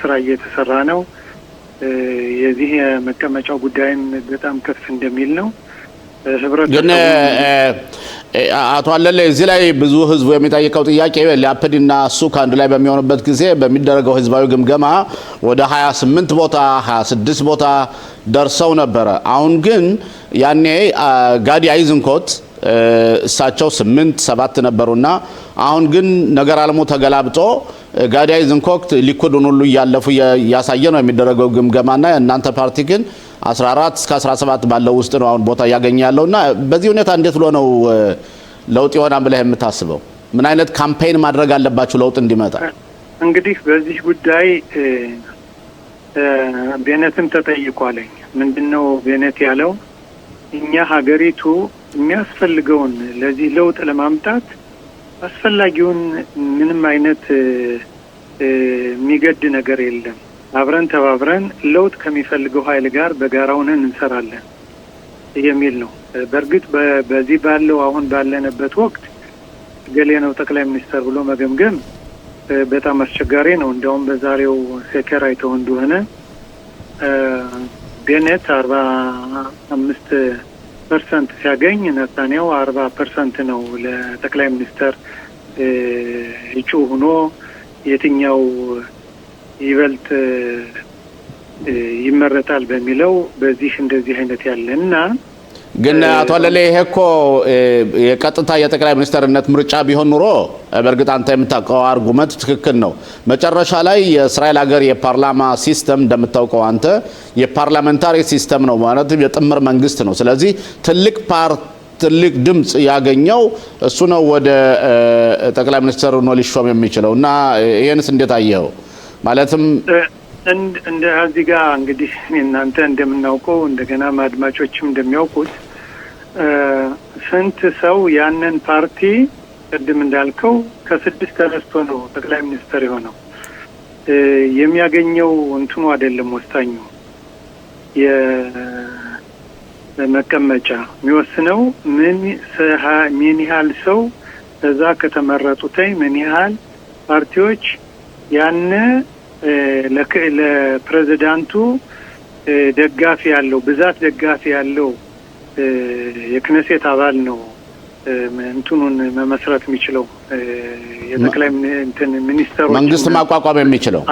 ስራ እየተሰራ ነው የዚህ መቀመጫው ጉዳይም በጣም ከፍ እንደሚል ነው ግን አቶ አለለ እዚህ ላይ ብዙ ህዝብ የሚጠይቀው ጥያቄ ለአፕዲና እሱ ካንድ ላይ በሚሆንበት ጊዜ በሚደረገው ህዝባዊ ግምገማ ወደ 28 ቦታ 26 ቦታ ደርሰው ነበር አሁን ግን ያኔ ጋዲ አይዝንኮት እሳቸው 8-7 ነበሩና አሁን ግን ነገር አለሙ ተገላብጦ ጋዲ አይዝንኮት ሊኩድን ሁሉ ያለፉ ያሳየ ነው የሚደረገው ግምገማና እናንተ ፓርቲ ግን 14 እስከ 17 ባለው ውስጥ ነው አሁን ቦታ ያገኛለውና በዚህ ሁኔታ እንዴት ብሎ ነው ለውጥ ይሆናል ብለህ የምታስበው ምን አይነት ካምፔን ማድረግ አለባችሁ ለውጥ እንዲመጣ እንግዲህ በዚህ ጉዳይ ቤነትም ተጠይቋል ምንድነው ቤነት ያለው እኛ ሀገሪቱ የሚያስፈልገውን ለዚህ ለውጥ ለማምጣት አስፈላጊውን ምንም አይነት የሚገድ ነገር የለም አብረን ተባብረን ለውጥ ከሚፈልገው ኃይል ጋር በጋራውን እንሰራለን የሚል ነው በርግጥ በዚህ ባለው አሁን ባለንበት ወቅት ገሌ ነው ጠቅላይ ሚኒስተር ብሎ መገምገም በጣም አስቸጋሪ ነው እንደውም በዛሬው ሴከር አይተው እንደሆነ ቤኔት 45% ሲያገኝ ነታንያው 40% ነው ለጠቅላይ ሚኒስተር እጩ ሆኖ የትኛው ይበልጥ ይመረጣል በሚለው በዚህ እንደዚህ አይነት ያለና ግን አቶ አለሌ ይሄ እኮ የቀጥታ የጠቅላይ ሚኒስትርነት ምርጫ ቢሆን ኑሮ በእርግጥ አንተ የምታውቀው አርጉመንት ትክክል ነው። መጨረሻ ላይ የእስራኤል ሀገር የፓርላማ ሲስተም እንደምታውቀው አንተ የፓርላሜንታሪ ሲስተም ነው ማለት የጥምር መንግስት ነው። ስለዚህ ትልቅ ድምጽ ያገኘው እሱ ነው ወደ ጠቅላይ ሚኒስትር ሆኖ ሊሾም የሚችለው እና ይሄንስ እንዴት አየኸው? ማለትም እንደ እዚህ ጋር እንግዲህ እናንተ እንደምናውቀው እንደገና አድማጮችም እንደሚያውቁት ስንት ሰው ያንን ፓርቲ ቅድም እንዳልከው ከ6 ተነስቶ ነው ጠቅላይ ሚኒስትር የሆነው። የሚያገኘው እንትኑ አይደለም ወሳኙ የመቀመጫ የሚወስነው ምን ያህል ሰው እዛ ከተመረጡት ምን ያህል ፓርቲዎች ያነ ለፕሬዝዳንቱ ደጋፊ ያለው ብዛት ደጋፊ ያለው የክነሴት አባል ነው እንትኑን መመስረት የሚችለው የጠቅላይ ሚኒስትሩ መንግስት ማቋቋም የሚችለው።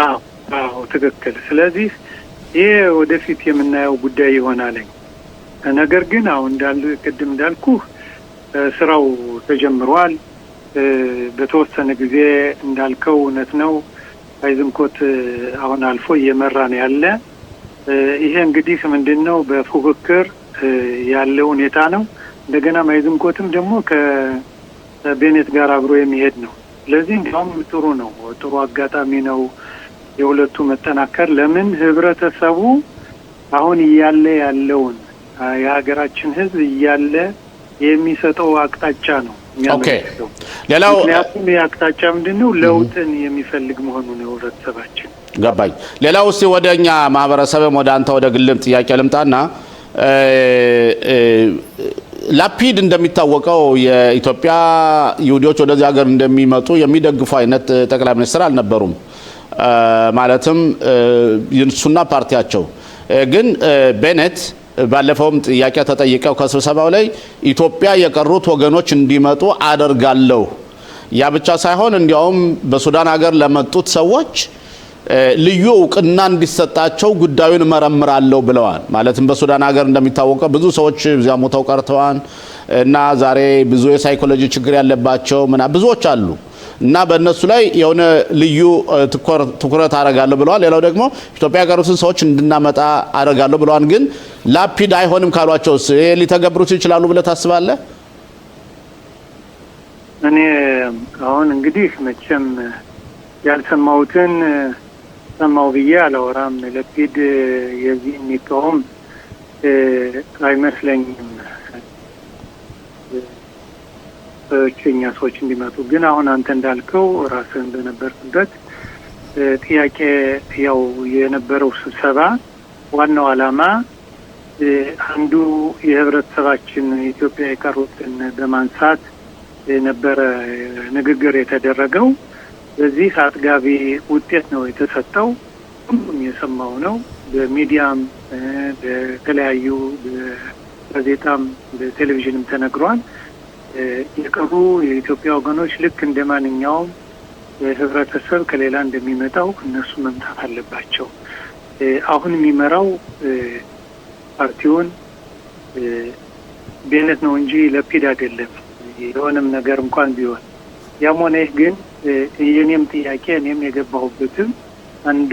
አዎ ትክክል። ስለዚህ ይሄ ወደፊት የምናየው ጉዳይ ይሆናል። ነገር ግን አሁን ቅድም እንዳልኩ ስራው ተጀምሯል። በተወሰነ ጊዜ እንዳልከው እውነት ነው አይዝምኮት አሁን አልፎ እየመራ ነው ያለ። ይሄ እንግዲህ ምንድነው በፉክክር ያለው ሁኔታ ነው። እንደገና አይዝምኮትም ደግሞ ከቤኔት ጋር አብሮ የሚሄድ ነው። ስለዚህ እንዲያውም ጥሩ ነው፣ ጥሩ አጋጣሚ ነው የሁለቱ መጠናከር። ለምን ህብረተሰቡ አሁን እያለ ያለውን የሀገራችን ህዝብ እያለ የሚሰጠው አቅጣጫ ነው። ኦኬ ሌላው ምክንያቱም የአቅጣጫ ምንድነው ለውጥን የሚፈልግ መሆኑ ነው ህብረተሰባችን። ገባኝ። ሌላው እስቲ ወደኛ ማህበረሰብም ወደ አንተ ወደ ግልም ጥያቄ ልምጣና ላፒድ እንደሚታወቀው የኢትዮጵያ ይሁዲዎች ወደዚህ ሀገር እንደሚመጡ የሚደግፉ አይነት ጠቅላይ ሚኒስትር አልነበሩም። ማለትም የሱና ፓርቲያቸው ግን ቤኔት ባለፈውም ጥያቄ ተጠይቀው ከስብሰባው ላይ ኢትዮጵያ የቀሩት ወገኖች እንዲመጡ አደርጋለሁ፣ ያ ብቻ ሳይሆን እንዲያውም በሱዳን ሀገር ለመጡት ሰዎች ልዩ እውቅና እንዲሰጣቸው ጉዳዩን መረምራለሁ ብለዋል። ማለትም በሱዳን ሀገር እንደሚታወቀው ብዙ ሰዎች እዚያ ሞተው ቀርተዋል እና ዛሬ ብዙ የሳይኮሎጂ ችግር ያለባቸው ብዙዎች አሉ እና በእነሱ ላይ የሆነ ልዩ ትኩረት አደርጋለሁ ብለዋል። ሌላው ደግሞ ኢትዮጵያ የቀሩትን ሰዎች እንድናመጣ አደርጋለሁ ብለዋል። ግን ላፒድ አይሆንም ካሏቸውስ ይሄ ሊተገብሩት ይችላሉ ብለህ ታስባለህ? እኔ አሁን እንግዲህ መቼም ያልሰማሁትን ሰማው ብዬ አላወራም። ላፒድ የዚህ የሚቃወም አይመስለኝም እኛ ሰዎች እንዲመጡ። ግን አሁን አንተ እንዳልከው ራስህ እንደነበርክበት ጥያቄ ያው የነበረው ስብሰባ ዋናው ዓላማ አንዱ የህብረተሰባችን ኢትዮጵያ የቀሩትን በማንሳት የነበረ ንግግር የተደረገው። በዚህ አጥጋቢ ውጤት ነው የተሰጠው። ሁሉም የሰማው ነው። በሚዲያም በተለያዩ በጋዜጣም በቴሌቪዥንም ተነግሯል። የቀሩ የኢትዮጵያ ወገኖች ልክ እንደማንኛውም ህብረተሰብ ከሌላ እንደሚመጣው እነሱ መምጣት አለባቸው። አሁን የሚመራው ፓርቲውን ቤኔት ነው እንጂ ላፒድ አይደለም። የሆነም ነገር እንኳን ቢሆን ያም ሆነ ይህ ግን የኔም ጥያቄ እኔም የገባሁበትም አንዱ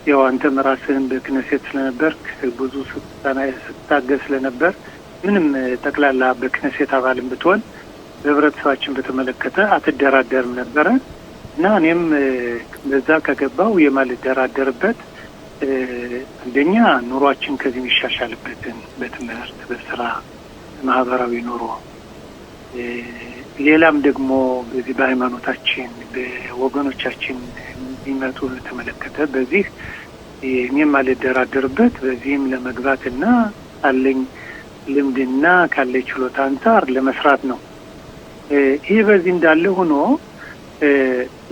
ያው አንተም ራስህን በክነሴት ስለነበርክ ብዙ ስታገዝ ስለነበር ምንም ጠቅላላ በክነሴት አባልም ብትሆን በህብረተሰባችን በተመለከተ አትደራደርም ነበረ እና እኔም በዛ ከገባው የማልደራደርበት አንደኛ ኑሯችን ከዚህ የሚሻሻልበትን በትምህርት፣ በስራ፣ ማህበራዊ ኑሮ ሌላም ደግሞ በዚህ በሃይማኖታችን በወገኖቻችን የሚመጡ ተመለከተ በዚህ እኔም አልደራደርበት በዚህም ለመግባትና አለኝ ልምድና ካለ ችሎታ አንፃር ለመስራት ነው። ይህ በዚህ እንዳለ ሆኖ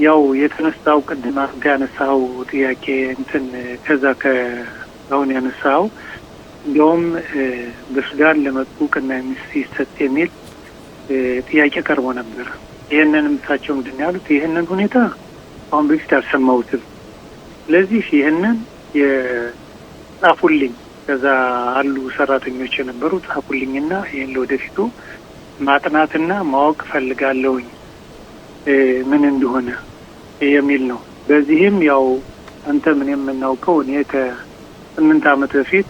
ያው የተነሳው ቅድም ያነሳው ጥያቄ እንትን ከዛ ከአሁን ያነሳው እንዲያውም በሱዳን ለመጡ ቅና የሚሰጥ የሚል ጥያቄ ቀርቦ ነበር። ይህንንም እሳቸው ምንድን ያሉት ይህንን ሁኔታ አሁን በፊት አልሰማሁትም። ስለዚህ ይህንን የጻፉልኝ ከዛ አሉ ሰራተኞች የነበሩ ጻፉልኝና ይሄን ለወደፊቱ ማጥናትና ማወቅ ፈልጋለሁኝ ምን እንደሆነ የሚል ነው። በዚህም ያው አንተ ምን የምናውቀው እኔ ከ8 ዓመት በፊት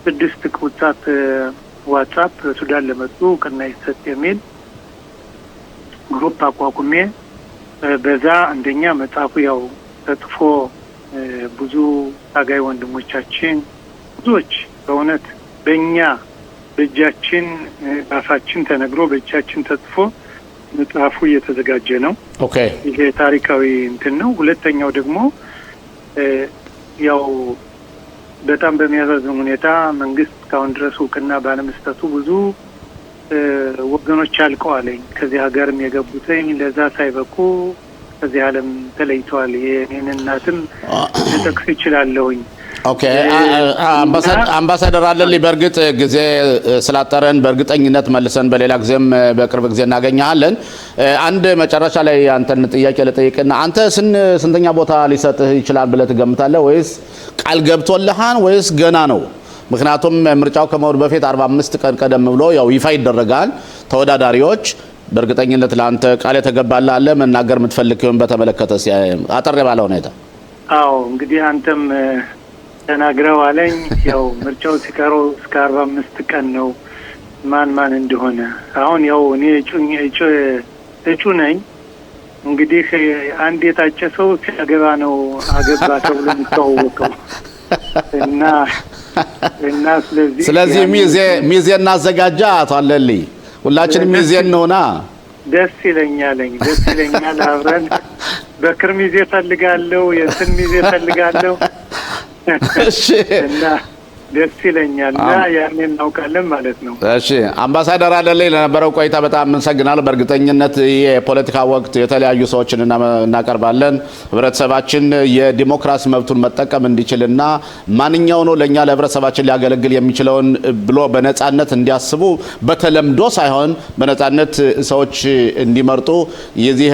6 ቁጥራት ዋትስአፕ ሱዳን ለመጡ ቅና ይሰጥ የሚል ግሩፕ አቋቁሜ በዛ አንደኛ መጽሐፉ ያው ተጽፎ ብዙ ታጋይ ወንድሞቻችን ብዙዎች በእውነት በእኛ በእጃችን ባፋችን ተነግሮ በእጃችን ተጽፎ መጽሐፉ እየተዘጋጀ ነው። ኦኬ ይሄ ታሪካዊ እንትን ነው። ሁለተኛው ደግሞ ያው በጣም በሚያሳዝን ሁኔታ መንግስት ካሁን ድረስ እውቅና ባለመስጠቱ ብዙ ወገኖች አልቀዋለኝ ከዚህ ሀገርም የገቡትኝ ለዛ ሳይበቁ ከዚህ ዓለም ተለይተዋል። የኔን እናትም ልጠቅስ ይችላለሁኝ። ኦኬ አምባሳደር አለልኝ በእርግጥ ጊዜ ስላጠረን በእርግጠኝነት መልሰን በሌላ ጊዜም በቅርብ ጊዜ እናገኛለን። አንድ መጨረሻ ላይ አንተን ጥያቄ ልጠይቅና አንተ ስንተኛ ቦታ ሊሰጥህ ይችላል ብለህ ትገምታለህ? ወይስ ቃል ገብቶልሃን ወይስ ገና ነው? ምክንያቱም ምርጫው ከመውድ በፊት 45 ቀን ቀደም ብሎ ያው ይፋ ይደረጋል። ተወዳዳሪዎች በእርግጠኝነት ለአንተ ቃል የተገባልህ አለ መናገር የምትፈልገውን በተመለከተ አጠር ባለ ሁኔታ? አዎ እንግዲህ አንተም ተናግረው አለኝ ያው ምርጫው ሲቀረው እስከ 45 ቀን ነው ማን እንደሆነ። አሁን ያው እኔ እጩ ነኝ። እንግዲህ አንድ የታጨ ሰው ሲያገባ ነው አገባ ተብሎ የሚታወቀው እና ስለዚህ ሚዜ እናዘጋጃ አቶ አለልኝ ሁላችንም ሚዜ እንሆና። ደስ ይለኛል አብረን በክር ሚዜ ፈልጋለሁ የእንትን ሚዜ ፈልጋለሁ እሺ እና ደስ ይለኛል እና ያኔ እናውቃለን ማለት ነው። እሺ አምባሳደር አለልኝ ለነበረው ቆይታ በጣም እንሰግናለን። በእርግጠኝነት የፖለቲካ ወቅት የተለያዩ ሰዎችን እናቀርባለን። ህብረተሰባችን የዲሞክራሲ መብቱን መጠቀም እንዲችልና ማንኛው ነው ለኛ ለህብረተሰባችን ሊያገለግል የሚችለውን ብሎ በነጻነት እንዲያስቡ በተለምዶ ሳይሆን በነጻነት ሰዎች እንዲመርጡ የዚህ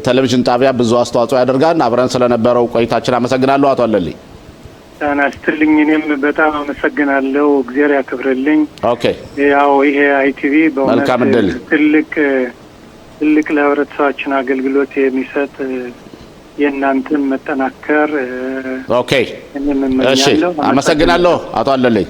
ቴሌቪዥን ጣቢያ ብዙ አስተዋጽኦ ያደርጋል። አብረን ስለነበረው ቆይታችን አመሰግናለሁ አቶ አለልኝ። ታናስትልኝ እኔም በጣም አመሰግናለሁ። እግዚአብሔር ያክብርልኝ። ኦኬ ያው ይሄ አይቲቪ በእውነት ትልቅ ለህብረተሰባችን አገልግሎት የሚሰጥ የእናንተን መጠናከር ኦኬ እሺ አመሰግናለሁ አቶ አለልኝ።